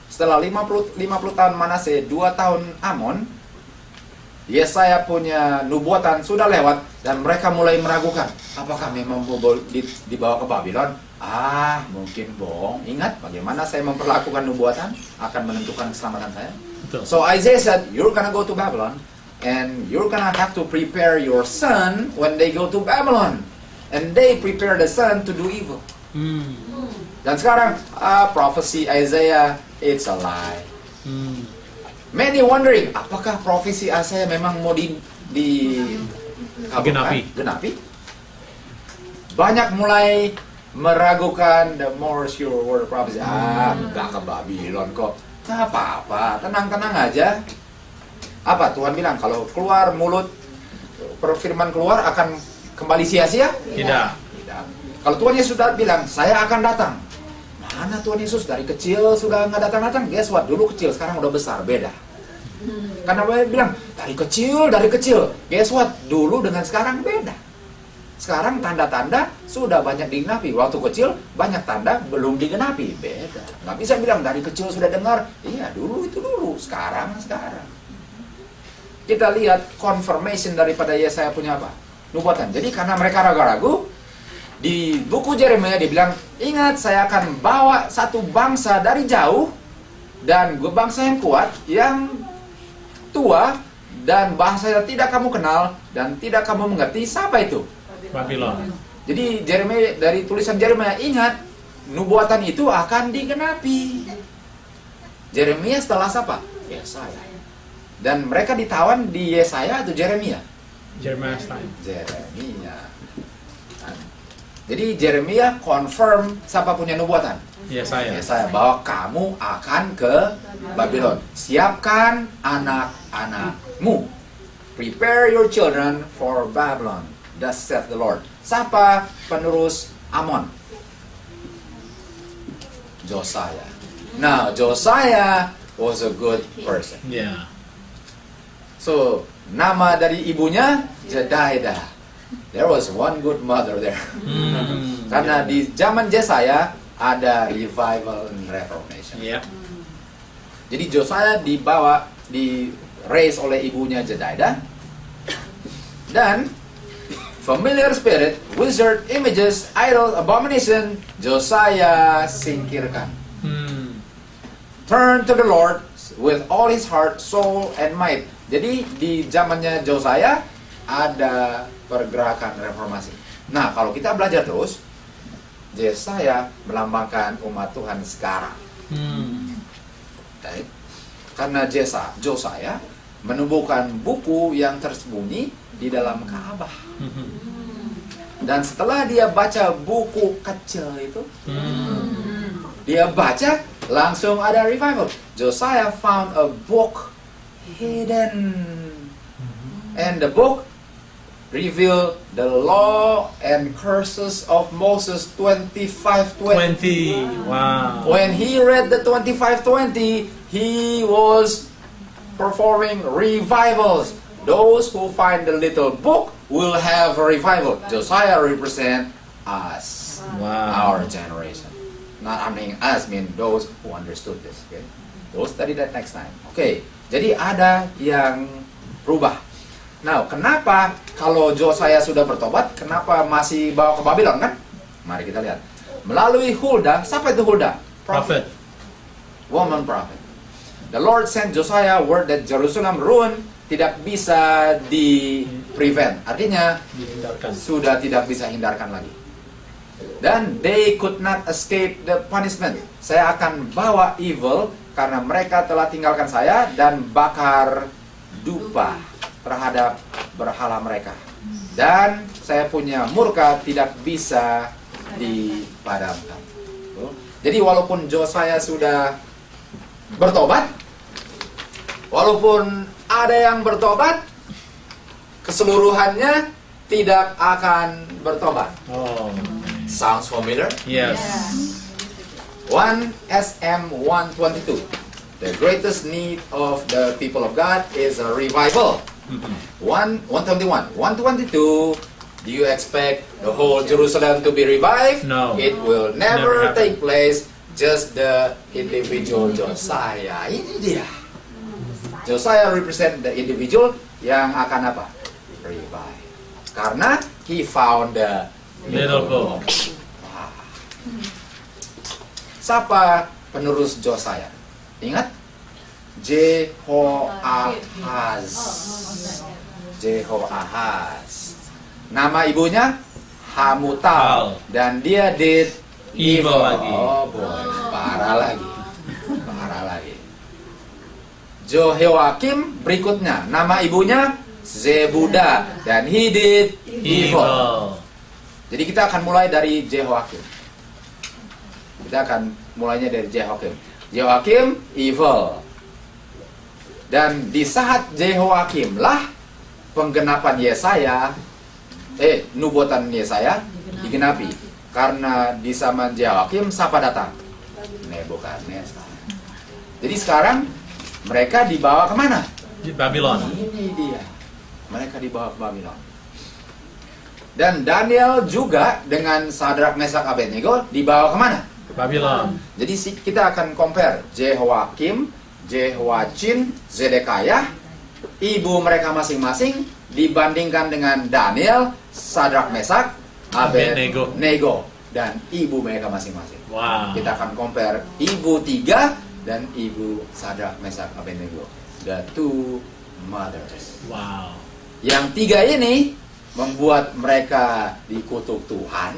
Setelah 50 tahun Manaseh, 2 tahun Amon, Yesaya punya nubuatan sudah lewat dan mereka mulai meragukan, apakah memang dibawa ke Babylon? Mungkin bohong. Ingat bagaimana saya memperlakukan nubuatan akan menentukan keselamatan saya. Betul. So Isaiah said, you're gonna go to Babylon and you're gonna have to prepare your son when they go to Babylon. And they prepare the son to do evil. Dan sekarang, prophecy Isaiah, it's a lie. Many wondering, apakah profesi Isaiah memang mau genapi? Banyak mulai meragukan the more sure word prophecy. Enggak ke Babylon kok. Nggak apa-apa, tenang-tenang aja. Apa Tuhan bilang? Kalau keluar mulut, perfirman keluar akan kembali sia-sia? Tidak. Kalau Tuhan Yesus sudah bilang, saya akan datang. Mana Tuhan Yesus dari kecil sudah nggak datang-datang? Guess what? Dulu kecil, sekarang udah besar, beda. Karena dia bilang, dari kecil. Guess what? Dulu dengan sekarang beda. Sekarang tanda-tanda sudah banyak digenapi. Waktu kecil, banyak tanda belum digenapi. Beda. Nggak bisa bilang, dari kecil sudah dengar. Iya, dulu itu dulu. Sekarang. Kita lihat confirmation daripada Yesaya punya apa? Nubuatan. Jadi karena mereka ragu-ragu, di buku Yeremia dibilang, ingat saya akan bawa satu bangsa dari jauh dan bangsa yang kuat, yang tua dan bahasa yang tidak kamu kenal dan tidak kamu mengerti. Siapa itu? Babylon. Jadi Yeremia, dari tulisan Yeremia, ingat nubuatan itu akan digenapi. Yeremia setelah siapa? Yesaya. Dan mereka ditawan di Yesaya atau Yeremia? Jeremiah's time. Yeremia. Jadi Yeremia confirm siapa punya nubuatan? Yesaya bahwa kamu akan ke Babylon. Siapkan anak-anakmu. Prepare your children for Babylon. Thus saith the Lord. Siapa penerus Amon? Josiah. Now Josiah was a good person. Yeah. So nama dari ibunya Jedaidah. There was one good mother there. Karena di zaman Yesaya ada revival and reformation. Yeah. Jadi Josiah raise oleh ibunya Jedaidah. Dan familiar spirit, wizard, images, idol, abomination, Josiah singkirkan. Turn to the Lord with all his heart, soul, and might. Jadi di zamannya Josiah ada pergerakan reformasi. Nah, kalau kita belajar terus, Yesaya melambangkan umat Tuhan sekarang. Karena Josiah menemukan buku yang tersembunyi di dalam Ka'bah. Dan setelah dia baca buku kecil itu, dia baca, langsung ada revival. Josiah found a book hidden. And the book revealed the law and curses of Moses 25:20. 20. Wow. When he read the 25:20, he was performing revivals. Those who find the little book will have a revival. Josiah represent us, Wow. our generation. Not I mean us, mean those who understood this. Okay, we'll study that next time. Okay, jadi ada yang berubah. Nah, kenapa kalau Josiah sudah bertobat, kenapa masih bawa ke Babylon kan? Mari kita lihat. Melalui Huldah, siapa itu Huldah? Prophet. Woman prophet. The Lord sent Josiah word that Jerusalem ruin tidak bisa di-prevent. Artinya, Dihindarkan. sudah tidak bisa hindarkan lagi. Dan they could not escape the punishment. Saya akan bawa evil karena mereka telah tinggalkan saya dan bakar dupa terhadap berhala mereka. Dan saya punya murka tidak bisa dipadamkan. Jadi walaupun Josiah sudah bertobat, walaupun ada yang bertobat, keseluruhannya tidak akan bertobat. Oh. Sounds familiar? Yes. 1 SM 122. The greatest need of the people of God is a revival. 121. 122. Do you expect the whole Jerusalem to be revived? No. It will Never never take place. Just the individual Josiah. Ini dia. Josiah represent the individual yang akan apa? Revive. Karena he found the Little book. Wah. Siapa penerus Josiah? Ingat? Jehoahaz. Jehoahaz. Nama ibunya Hamutal. Dan dia did Evil lagi. Oh boy, parah lagi. Parah lagi. Jehoiakim berikutnya. Nama ibunya Zebudah. Dan he did evil. Jadi kita akan mulai dari Jehoiakim. Kita akan mulainya dari Jehoiakim. Jehoiakim evil. Dan di saat Jehoiakim lah penggenapan Yesaya, nubuatan Yesaya digenapi. Karena di zaman Jehoiakim siapa datang? Nebukadnezar. Jadi sekarang mereka dibawa kemana? Di Babylon. Ini dia. Mereka dibawa ke Babylon. Dan Daniel juga dengan Sadrak, Mesak, Abednego dibawa kemana? Ke Babylon. Jadi kita akan compare Jehoiakim, Jehoiachin, Zedekiah, ibu mereka masing-masing dibandingkan dengan Daniel, Sadrak, Mesak, Abednego dan ibu mereka masing-masing. Wow. Kita akan compare ibu tiga dan ibu Sadrak, Mesak, Abednego. The two mothers. Wow. Yang tiga ini membuat mereka dikutuk Tuhan,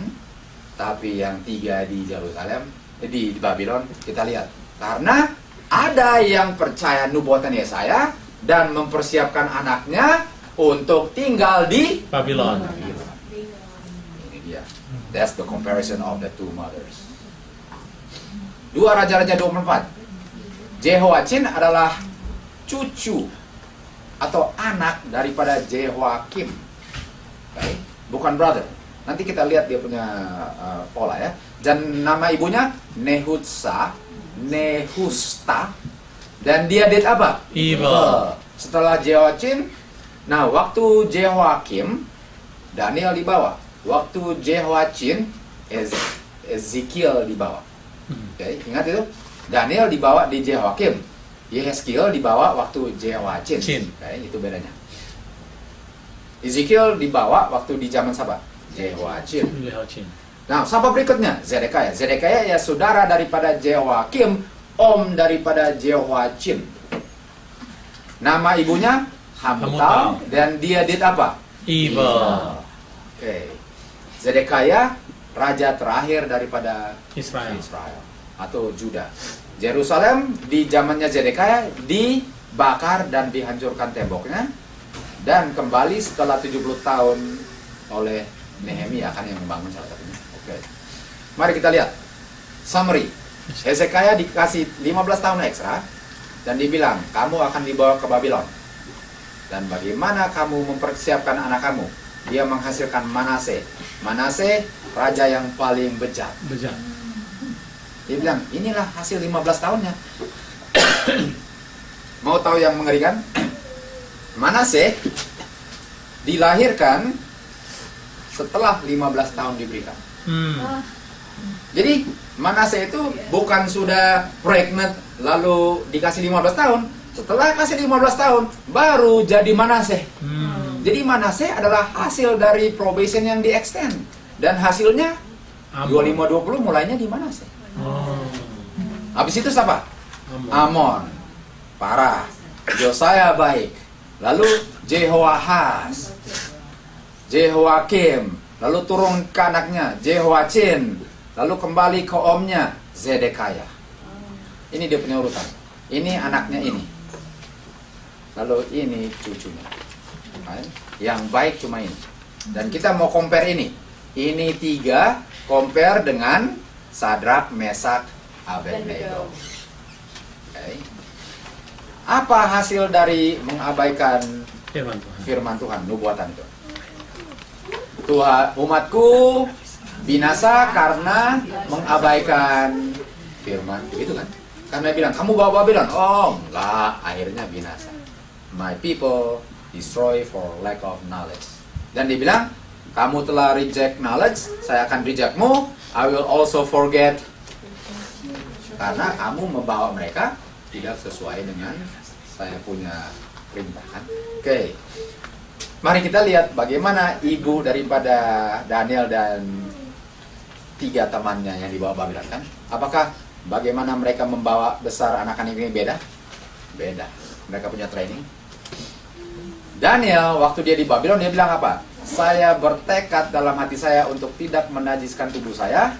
tapi yang tiga di Yerusalem, di Babylon, kita lihat. Karena ada yang percaya nubuatan Yesaya dan mempersiapkan anaknya untuk tinggal di Babylon. Ini dia. That's the comparison of the two mothers. 2 Raja-Raja 24. Jehoiachin adalah cucu atau anak daripada Jehoiakim. Baik, bukan brother. Nanti kita lihat dia punya pola ya. Dan nama ibunya Nehusta, dan dia did apa? Evil. Setelah Jehoiachin, nah waktu Jehoiakim, Daniel dibawa. Waktu Jehoiachin, Ezekiel dibawa. Oke, ingat itu? Daniel dibawa di Jehoiakim. Yehezkiel dibawa waktu Jehoiachin. Oke, itu bedanya. Ezekiel dibawa waktu di zaman siapa? Jehoiachin. Nah, siapa berikutnya? Zedekiah. Zedekiah ya saudara daripada Jehoiakim, om daripada Jehoiachin. Nama ibunya Hamutal dan dia did apa? Evil. Oke. Zedekiah raja terakhir daripada Israel. atau Juda. Yerusalem di zamannya Zedekiah dibakar dan dihancurkan temboknya, dan kembali setelah 70 tahun oleh Nehemia kan yang membangun salah satunya. Oke. Mari kita lihat summary. Hezekiah dikasih 15 tahun ekstra dan dibilang, kamu akan dibawa ke Babylon. Dan bagaimana kamu mempersiapkan anak kamu? Dia menghasilkan Manase. Manase, raja yang paling bejat. Bejat. Dia bilang, inilah hasil 15 tahunnya. Mau tahu yang mengerikan? Manase dilahirkan setelah 15 tahun diberikan. Jadi Manase itu bukan sudah pregnant lalu dikasih 15 tahun. Setelah kasih 15 tahun baru jadi Manase. Jadi Manase adalah hasil dari probation yang di-extend. Dan hasilnya 25-20 mulainya di Manase. Habis itu siapa? Amon. Parah. Josiah baik. Lalu Jehoahaz, Jehoakim, lalu turun ke anaknya Jehoiachin, lalu kembali ke omnya Zedekiah. Ini dia punya urutan. Ini anaknya ini. Lalu ini cucunya. Yang baik cuma ini. Dan kita mau compare ini. Ini 3 compare dengan Sadrak, Mesak, Abednego. Okay. Apa hasil dari mengabaikan firman Tuhan, nubuatan itu? Tuhan, umatku binasa karena mengabaikan firman, begitu kan? Karena bilang, kamu bawa Babylon. Oh, enggak, akhirnya binasa. My people destroy for lack of knowledge. Dan dia bilang, kamu telah reject knowledge, saya akan rejectmu. I will also forget. Karena kamu membawa mereka tidak sesuai dengan saya punya perintah kan. Oke. Mari kita lihat bagaimana ibu daripada Daniel dan 3 temannya yang dibawa Babylon kan. Apakah bagaimana mereka membawa besar anak-anak ini beda? Beda. Mereka punya training. Daniel waktu dia di Babylon dia bilang apa? Saya bertekad dalam hati saya untuk tidak menajiskan tubuh saya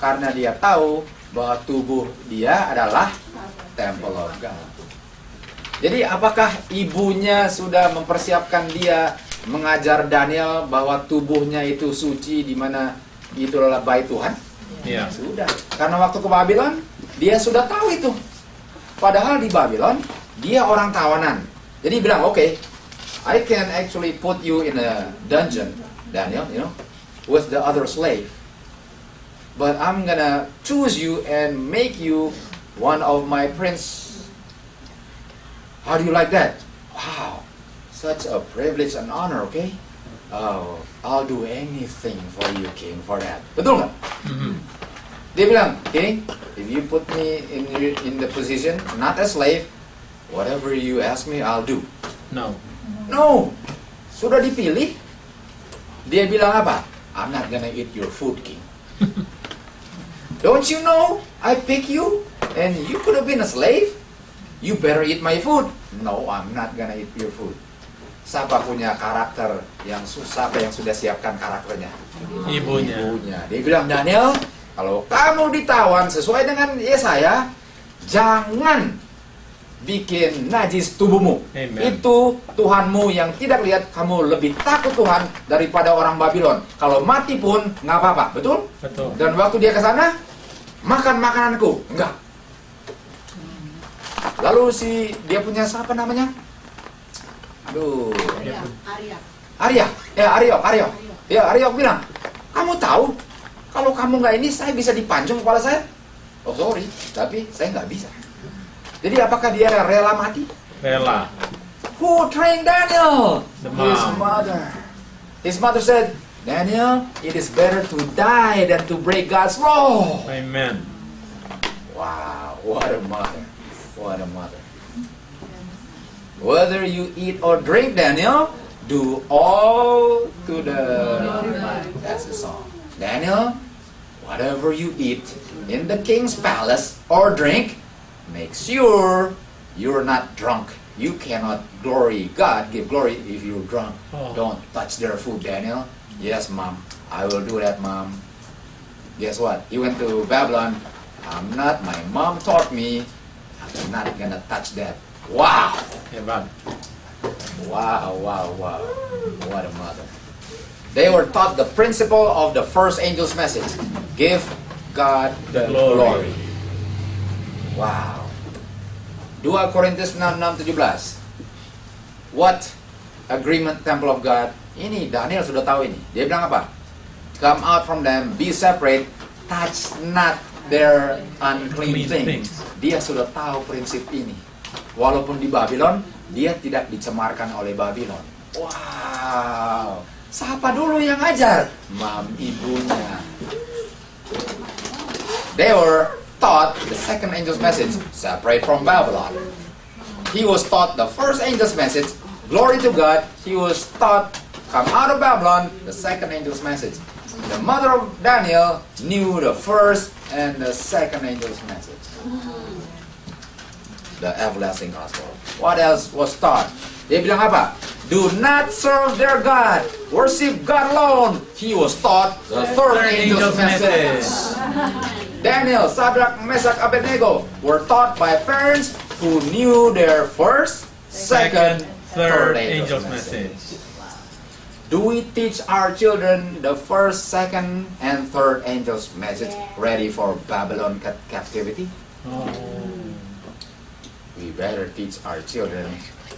karena dia tahu bahwa tubuh dia adalah temple of God. Jadi apakah ibunya sudah mempersiapkan dia mengajar Daniel bahwa tubuhnya itu suci di mana itu adalah bait Tuhan? Iya. Sudah. Karena waktu ke Babylon dia sudah tahu itu. Padahal di Babylon dia orang tawanan. Jadi bilang, okay, I can actually put you in a dungeon, Daniel, you know, with the other slave. But I'm gonna choose you and make you one of my prince. How do you like that? Wow, such a privilege and honor, okay? Oh, I'll do anything for you, King, for that. Betul nggak? Dia bilang, King, if you put me in the position, not a slave, whatever you ask me, I'll do. No. No, sudah dipilih. Dia bilang apa? I'm not gonna eat your food, King. Don't you know I pick you and you could have been a slave? You better eat my food. No, I'm not gonna eat your food. Siapa punya karakter yang susah, yang sudah siapkan karakternya? Ibunya. Dia bilang, Daniel, kalau kamu ditawan sesuai dengan Yesaya, jangan bikin najis tubuhmu. Amen. Itu Tuhanmu yang tidak lihat, kamu lebih takut Tuhan daripada orang Babylon. Kalau mati pun nggak apa-apa, betul? Betul. Dan waktu dia ke sana, makan makananku, enggak. Lalu dia punya siapa namanya? Aduh, Ariok. Ya, Ariok bilang, kamu tahu kalau kamu nggak ini, saya bisa dipancung kepala saya. Oh sorry, tapi saya nggak bisa. Jadi apakah dia rela mati? Rela. Who trained Daniel? The His mom. mother. His mother said, Daniel, it is better to die than to break God's law. Amen. Wow, what a mother. What a mother. Whether you eat or drink, Daniel, do all to the... That's the song. Daniel, whatever you eat in the king's palace or drink, make sure you're not drunk. You cannot glory God, give glory if you're drunk. Oh. Don't touch their food, Daniel. Yes, Mom. I will do that, Mom. Guess what? He went to Babylon. My mom taught me, I'm not gonna touch that. Wow. Hebat. Wow, wow, wow. What a mother. They were taught the principle of the first angel's message. Give God the glory. Wow. 2 Korintus 6:17. What agreement temple of God? Ini Daniel sudah tahu ini. Dia bilang apa? Come out from them, be separate, touch not their unclean things. Dia sudah tahu prinsip ini. Walaupun di Babylon, dia tidak dicemarkan oleh Babylon. Wow. Siapa dulu yang ajar? Ibunya. They were taught the second angel's message, separate from Babylon. He was taught the first angel's message, glory to God. He was taught, come out of Babylon, the second angel's message. The mother of Daniel knew the first and the second angel's message. The everlasting gospel. What else was taught? Dia bilang apa? Do not serve their God. Worship God alone. He was taught the third angel's message. Daniel, Shadrach, Meshach, Abednego were taught by parents who knew their first, second, third angel's message. Do we teach our children the first, second, and third angel's message ready for Babylon captivity? Oh. We better teach our children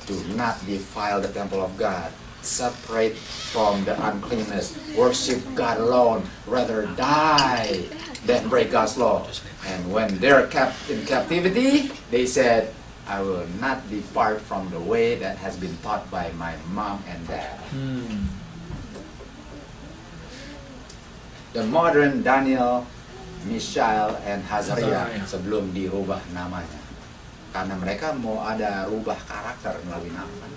to not defile the temple of God, separate from the uncleanness, worship God alone, rather die than break God's law. And when they're kept in captivity, they said, I will not depart from the way that has been taught by my mom and dad. The modern Daniel, Mishael, and Hazariah sebelum dirubah namanya. Karena mereka mau ada rubah karakter melalui nama.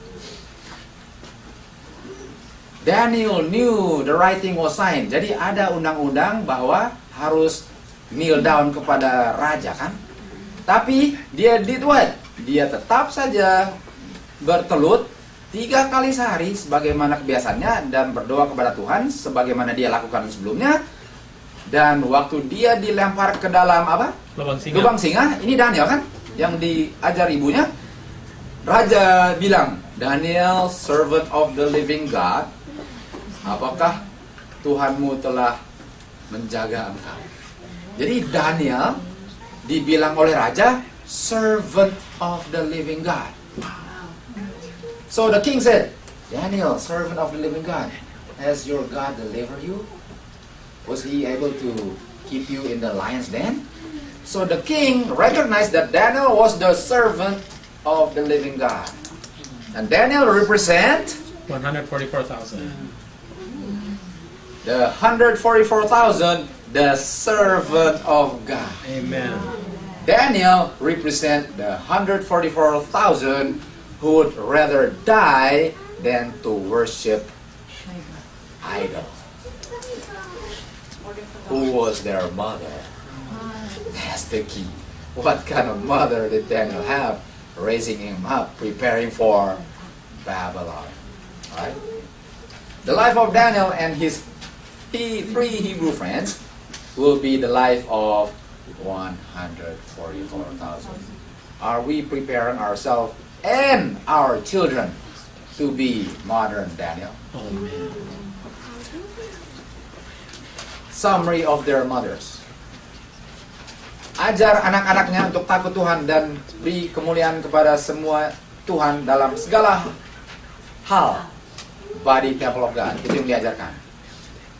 Daniel knew the writing was signed. Jadi ada undang-undang bahwa harus kneel down kepada raja kan. Tapi dia did what? Dia tetap saja bertelut 3 kali sehari sebagaimana kebiasaannya dan berdoa kepada Tuhan sebagaimana dia lakukan sebelumnya. Dan waktu dia dilempar ke dalam apa? Lubang singa. Ini Daniel kan? Yang diajar ibunya, raja bilang, Daniel, servant of the living God, apakah Tuhanmu telah menjaga engkau? Jadi Daniel dibilang oleh raja, servant of the living God. So the king said, Daniel, servant of the living God, has your God delivered you? Was he able to keep you in the lion's den? So the king recognized that Daniel was the servant of the living God. And Daniel represent 144,000. the 144,000, the servant of God. Amen. Daniel represent the 144,000 who would rather die than to worship idol. Who was their mother? That's the key. What kind of mother did Daniel have? Raising him up, preparing for Babylon. Right? The life of Daniel and his 3 Hebrew friends will be the life of 144,000. Are we preparing ourselves and our children to be modern Daniel? Amen. Summary of their mothers. Ajar anak-anaknya untuk takut Tuhan dan beri kemuliaan kepada semua Tuhan dalam segala hal. Body temple of God, itu yang diajarkan.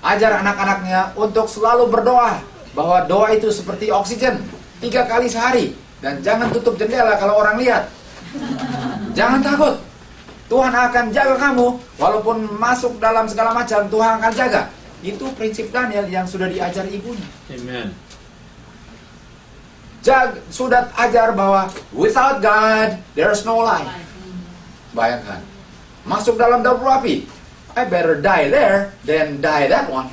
Ajar anak-anaknya untuk selalu berdoa, bahwa doa itu seperti oksigen 3 kali sehari. Dan jangan tutup jendela kalau orang lihat. Jangan takut, Tuhan akan jaga kamu. Walaupun masuk dalam segala macam, Tuhan akan jaga. Itu prinsip Daniel yang sudah diajar ibunya. Amen. Sudah ajar bahwa without God there's no life. Bayangkan, masuk dalam dapur api, I better die there than die that one.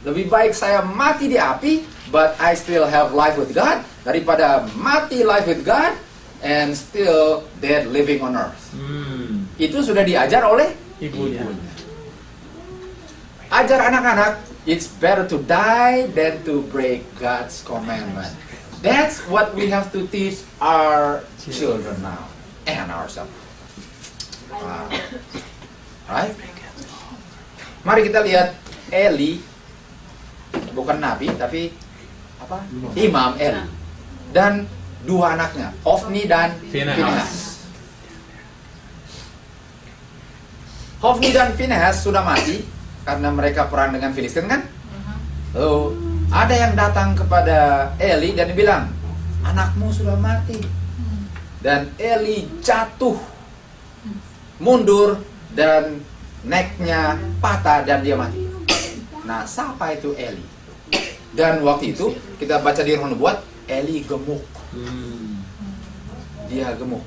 Lebih baik saya mati di api, but I still have life with God, daripada mati life with God and still dead living on earth. Itu sudah diajar oleh ibunya. Ajar anak-anak, it's better to die than to break God's commandment. That's what we have to teach our children now and ourselves. Right? Mari kita lihat Eli, bukan nabi tapi apa? Imam Eli dan dua anaknya, Hofni dan Finehas. Hofni dan Finehas sudah mati karena mereka perang dengan Filistin kan? Lalu ada yang datang kepada Eli dan bilang, anakmu sudah mati. Dan Eli jatuh, mundur dan necknya patah dan dia mati. Nah, siapa itu Eli? Dan waktu itu kita baca di Roh Nubuat, Eli gemuk. Dia gemuk.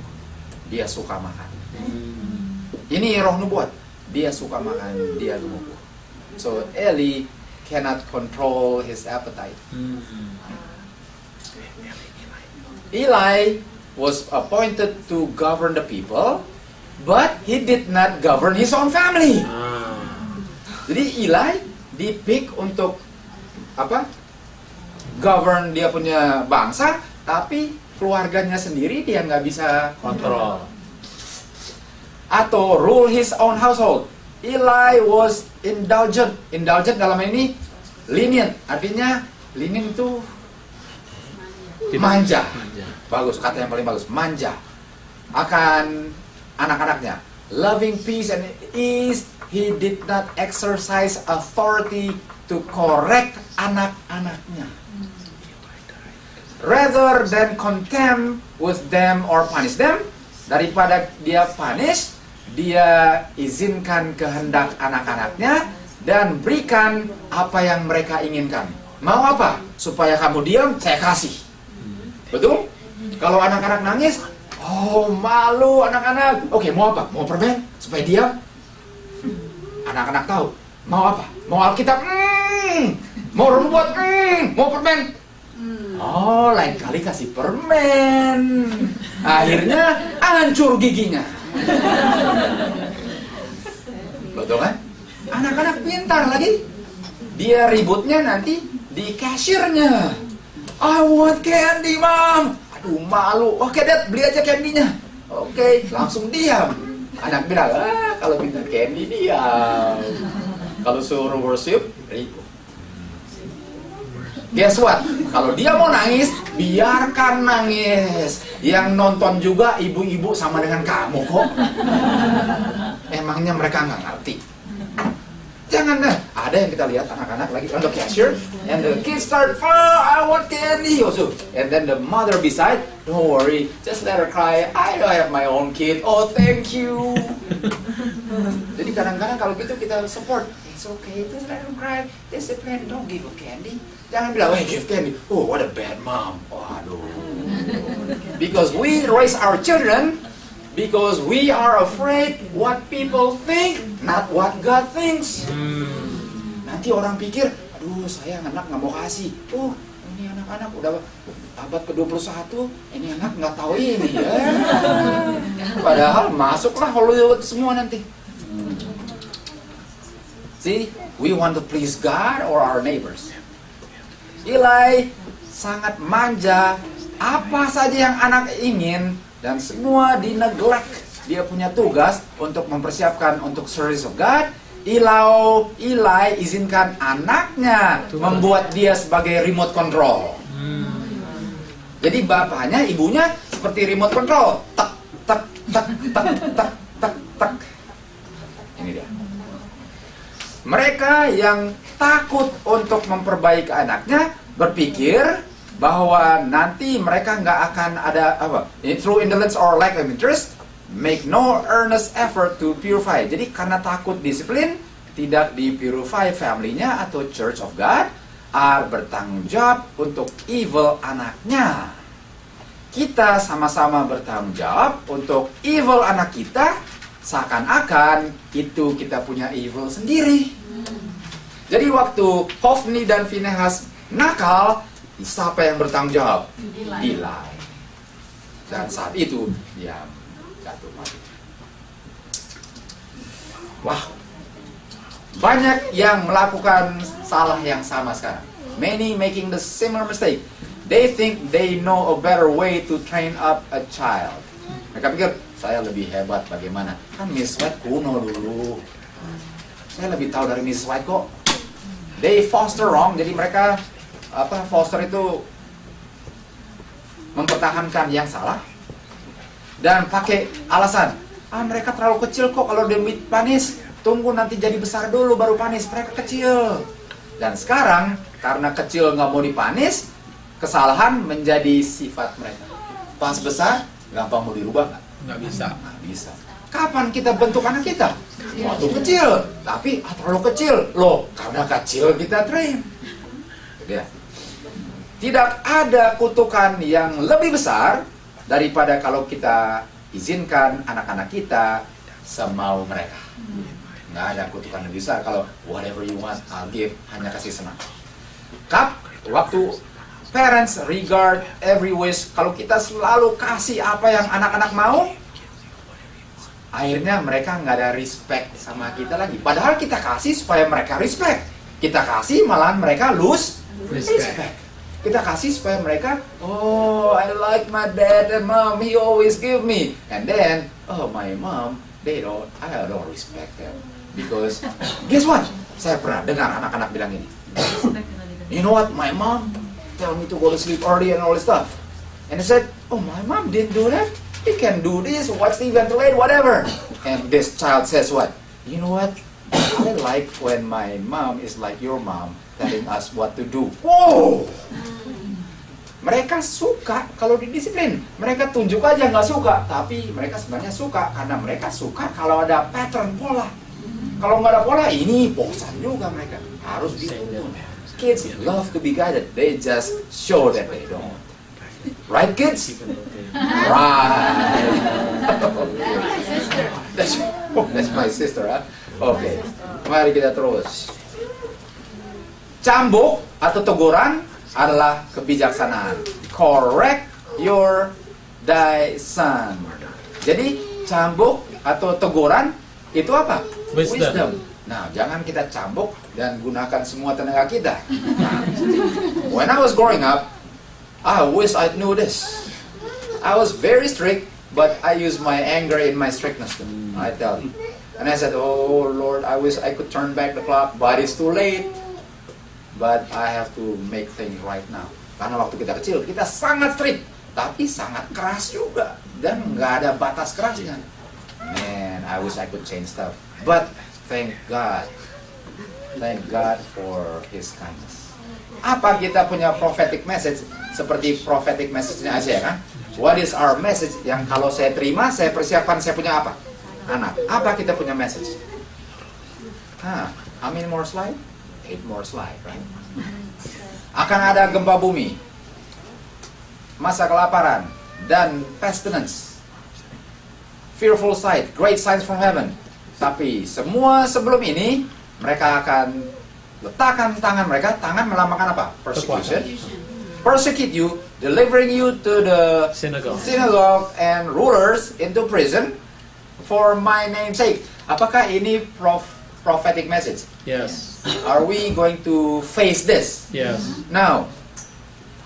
Dia suka makan. Ini Roh Nubuat. Dia suka makan, dia gemuk. So Eli cannot control his appetite. Eli was appointed to govern the people, but he did not govern his own family. Jadi Eli dipick untuk apa? Govern dia punya bangsa, tapi keluarganya sendiri dia nggak bisa kontrol. Atau rule his own household. Eli was indulgent. Indulgent dalam ini lenient. Artinya lenient itu manja. Bagus, kata yang paling bagus. Manja akan anak-anaknya. Loving peace and ease, he did not exercise authority to correct anak-anaknya. Rather than contempt with them or punish them, daripada dia punish, dia izinkan kehendak anak-anaknya dan berikan apa yang mereka inginkan. Mau apa? Supaya kamu diam, saya kasih. Betul? Kalau anak-anak nangis, oh malu anak-anak. Oke, mau apa? Mau permen? Supaya diam? Anak-anak tahu. Mau apa? Mau Alkitab? Mau Roh Nubuat? Mau permen? Oh, lain kali kasih permen. Akhirnya hancur giginya. Betul kan? Anak-anak pintar lagi. Dia ributnya nanti di cashiernya. I want candy, Mom. Aduh, malu. Oke, Dad, beli aja candy-nya. Oke, langsung diam. Anak bilang, kalau minta candy diam. Kalau suruh worship, ribut. Guess what? Kalau dia mau nangis, biarkan nangis. Yang nonton juga ibu-ibu sama dengan kamu kok. Emangnya mereka nggak ngerti? Jangan deh. Ada yang kita lihat anak-anak lagi on the cashier, and the kids start, oh, I want candy also. And then the mother beside, don't worry, just let her cry. I don't have my own kid. Oh, thank you. Jadi kadang-kadang kalau gitu kita support. It's okay, just let her cry. Discipline, don't give her candy. Jangan bilang, hey, give candy. Oh, what a bad mom. Waduh. Because we raise our children because we are afraid what people think, not what God thinks. Nanti orang pikir, aduh saya anak nggak mau kasih. Oh, ini anak-anak udah abad ke-21, ini anak nggak tahu ini ya. Padahal masuklah Hollywood semua nanti. See, we want to please God or our neighbors. Eli sangat manja, apa saja yang anak ingin dan semua di-neglect. Dia punya tugas untuk mempersiapkan untuk service of God. Eli izinkan anaknya membuat dia sebagai remote control. Jadi bapaknya, ibunya seperti remote control. Tak, tak, tak, tak, tak, tak, tak. Ini dia. Mereka yang takut untuk memperbaiki anaknya berpikir bahwa nanti mereka nggak akan ada apa, through indolence or lack of interest, make no earnest effort to purify. Jadi karena takut disiplin, tidak di-purify family-nya atau Church of God, bertanggung jawab untuk evil anaknya. Kita sama-sama bertanggung jawab untuk evil anak kita, seakan-akan itu kita punya evil sendiri. Jadi waktu Hofni dan Finehas nakal, siapa yang bertanggung jawab? Eli. Dan saat itu dia jatuh mati. Wah, banyak yang melakukan salah yang sama sekarang. Many making the similar mistake. They think they know a better way to train up a child. Mereka pikir, saya lebih hebat bagaimana? Kan Miss White kuno dulu. Saya lebih tahu dari Miss White kok. They foster wrong, jadi mereka foster itu mempertahankan yang salah dan pakai alasan, mereka terlalu kecil kok kalau panis, tunggu nanti jadi besar dulu baru panis, mereka kecil. Dan sekarang karena kecil nggak mau dipanis, kesalahan menjadi sifat mereka. Pas besar gampang mau dirubah Nggak bisa. Nggak bisa. Kapan kita bentuk anak kita? Waktu kecil, tapi terlalu kecil. Loh, karena kecil kita train. Ya. Tidak ada kutukan yang lebih besar daripada kalau kita izinkan anak-anak kita semau mereka. Nggak ada kutukan lebih besar kalau whatever you want, I'll give, hanya kasih senang. Waktu parents regard every wish, kalau kita selalu kasih apa yang anak-anak mau, akhirnya mereka nggak ada respect sama kita lagi. Padahal kita kasih supaya mereka respect. Kita kasih malahan mereka lose respect. Kita kasih supaya mereka, oh I like my dad and mom, he always give me. And then, oh my mom, I don't respect them. Because, guess what? Saya pernah dengar anak-anak bilang ini. You know what, my mom tell me to go to sleep early and all this stuff. And I said, oh my mom didn't do that. He can do this, watch the ventilate, whatever. And this child says what? You know what? I like when my mom is like your mom, telling us what to do. Wow! Mereka suka kalau didisiplin. Mereka tunjuk aja nggak suka, tapi mereka sebenarnya suka karena mereka suka kalau ada pattern pola. Kalau nggak ada pola, ini bosan juga mereka. Harus dituntun. Kids love to be guided. They just show that they don't. Right, kids? Right. That's my sister, huh? Oke, mari kita terus. Cambuk atau teguran adalah kebijaksanaan. Correct your thy son. Jadi cambuk atau teguran itu apa? Wisdom. Nah, jangan kita cambuk dan gunakan semua tenaga kita. Nah, when I was growing up, I wish I knew this. I was very strict, but I used my anger in my strictness. I tell you. And I said, oh Lord, I wish I could turn back the clock, but it's too late. But I have to make things right now. Karena waktu kita kecil, kita sangat strict, tapi sangat keras juga. Dan nggak ada batas kerasnya. Man, I wish I could change stuff. But thank God. Thank God for His kindness. Apa kita punya prophetic message? Seperti prophetic message-nya Isaiah kan? What is our message? Yang kalau saya terima, saya persiapkan, saya punya apa? Anak. Apa kita punya message? How many more slide? 8 more slide, right? Akan ada gempa bumi, masa kelaparan, dan pestilence. Fearful sight, great signs from heaven. Tapi semua sebelum ini, mereka akan letakkan tangan mereka. Tangan melambangkan apa? Persecution. Persecute you, delivering you to the synagogue and rulers into prison for my name's sake. Apakah ini prophetic message? Yes. Are we going to face this? Yes. Now,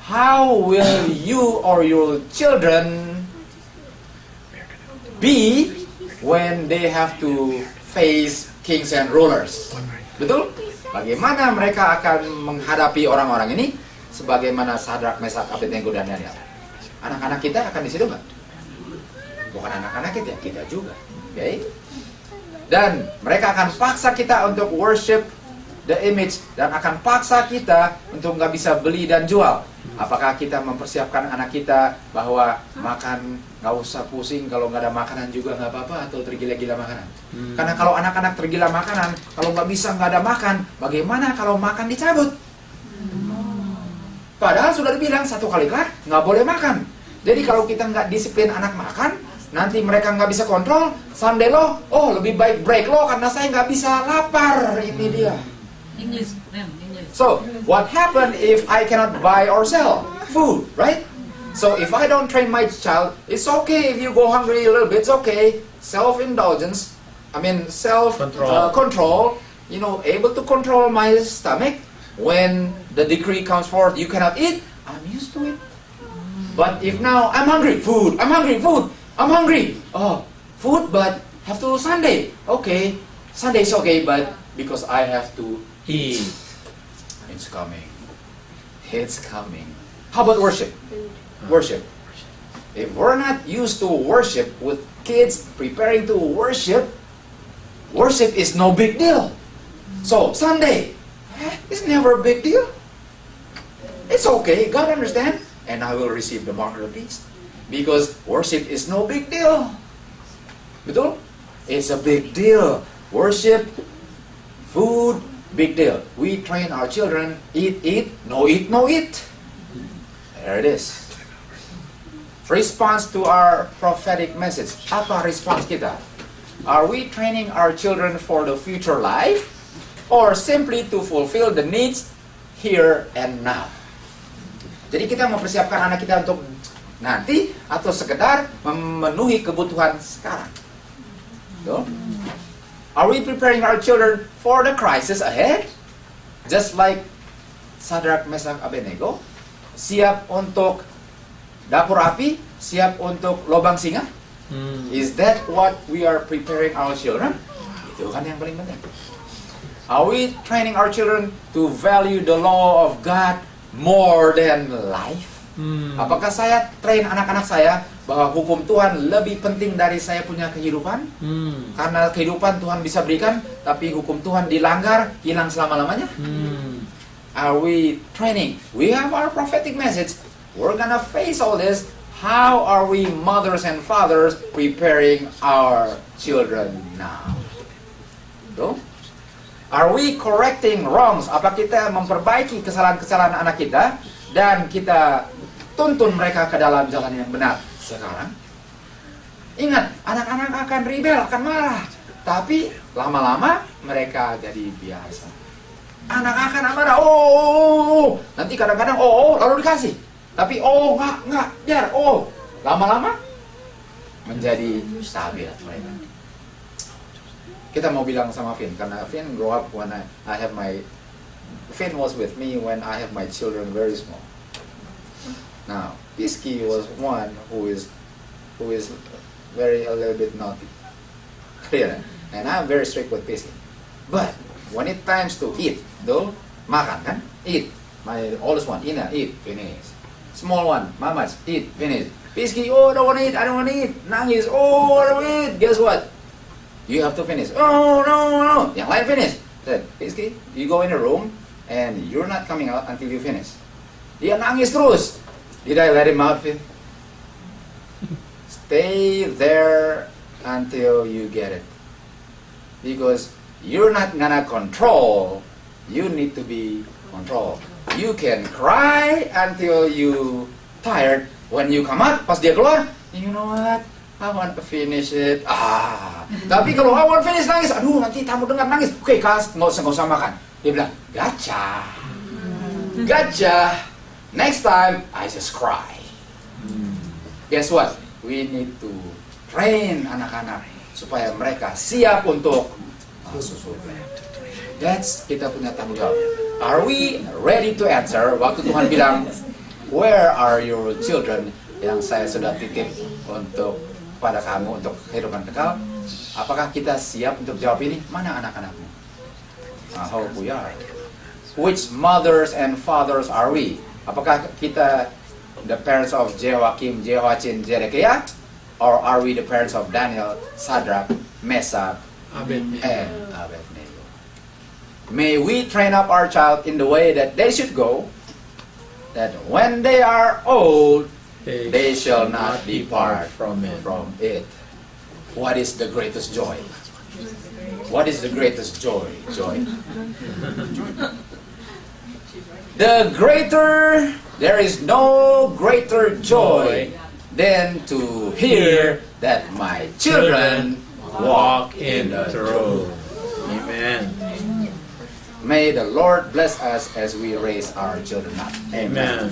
how will you or your children be when they have to face kings and rulers? Betul? Bagaimana mereka akan menghadapi orang-orang ini? Sebagaimana Sadrak, Mesak, Abednego dan Daniel. Anak-anak kita akan di situ nggak? Bukan anak-anak kita juga. Okay? Dan mereka akan paksa kita untuk worship the image, dan akan paksa kita untuk nggak bisa beli dan jual. Apakah kita mempersiapkan anak kita bahwa makan nggak usah pusing, kalau nggak ada makanan juga nggak apa-apa, atau tergila-gila makanan? Karena kalau anak-anak tergila makanan, kalau nggak bisa nggak ada makan, bagaimana kalau makan dicabut? Padahal sudah dibilang 1 kali kelar nggak boleh makan. Jadi kalau kita nggak disiplin anak makan, nanti mereka nggak bisa kontrol. Someday lo, oh lebih baik break lo karena saya nggak bisa lapar. Ini dia. English, English. So, what happen if I cannot buy or sell food, right? So, if I don't train my child, it's okay if you go hungry a little bit, it's okay. Self-indulgence, self-control, able to control my stomach. When the decree comes forth, you cannot eat, I'm used to it. But if now I'm hungry, food, I'm hungry, food, I'm hungry. Oh, food, but have to Sunday. Okay, Sunday is okay, but because I have to Eat. it's coming. It's coming. How about worship? Worship. If we're not used to worship with kids preparing to worship, worship is no big deal. So, Sunday, it's never a big deal. It's okay, God understand. And I will receive the mark of the beast. Because worship is no big deal. Betul? It's a big deal. Worship, food, big deal. We train our children, eat, no eat, no eat. There it is. Response to our prophetic message. Apa response kita? Are we training our children for the future life? Or simply to fulfill the needs here and now? Jadi kita mempersiapkan anak kita untuk nanti atau sekedar memenuhi kebutuhan sekarang? No? Are we preparing our children for the crisis ahead? Just like Sadrak, Mesak, Abednego? Siap untuk dapur api? Siap untuk lubang singa? Is that what we are preparing our children? Itu kan yang paling penting. Are we training our children to value the law of God more than life? Apakah saya train anak-anak saya bahwa hukum Tuhan lebih penting dari saya punya kehidupan? Karena kehidupan Tuhan bisa berikan, tapi hukum Tuhan dilanggar, hilang selama-lamanya? Are we training? We have our prophetic message. We're gonna face all this. How are we mothers and fathers preparing our children now? Tuh. Are we correcting wrongs? Apa kita memperbaiki kesalahan-kesalahan anak kita dan kita tuntun mereka ke dalam jalan yang benar sekarang? Ingat, anak-anak akan rebel, akan marah. Tapi lama-lama mereka jadi biasa. Anak akan marah, oh. Nanti kadang-kadang lalu dikasih. Tapi enggak, biar lama-lama menjadi stabil mereka. Kita mau bilang sama Finn, karena Finn grow up when Finn was with me when I have my children very small. Now, Pisky was one who is a little bit naughty. Clear? And I'm very strict with Pisky. But when it times to eat, though, makan kan? Eat. My oldest one, Ina, eat, finish. Small one, Mamas, eat, finish. Pisky, I don't want to eat, I don't want to eat. Nangis, I don't want to eat. Guess what? You have to finish. Oh, no. Yang lain finish. Said, Pisky, you go in the room and you're not coming out until you finish. Dia nangis terus. Did I let him out, Finn? Stay there until you get it. Because you're not gonna control. You need to be controlled. You can cry until you tired. When you come out, pas dia keluar, you know what? I want to finish it. Tapi kalau I want to finish nangis, aduh nanti tamu dengar nangis. Oke, Kas, nggak usah makan. Dia bilang, gotcha. Next time, I just cry. Guess what? We need to train anak-anak supaya mereka siap untuk susul. That's kita punya tanggung jawab. Are we ready to answer? Waktu Tuhan bilang, where are your children? Yang saya sudah titip untuk pada kamu untuk kehidupan kekal. Apakah kita siap untuk jawab ini? Mana anak-anakmu? I hope we are. Which mothers and fathers are we? Apakah kita the parents of Jehoiakim, Jehoiachin, Zedekiah? Or are we the parents of Daniel, Sadrak, Meshach, and Abednego? May we train up our child in the way that they should go, that when they are old, they shall not depart from it. What is the greatest joy? What is the greatest joy? There is no greater joy than to hear that my children walk in the truth. Amen. May the Lord bless us as we raise our children up. Amen.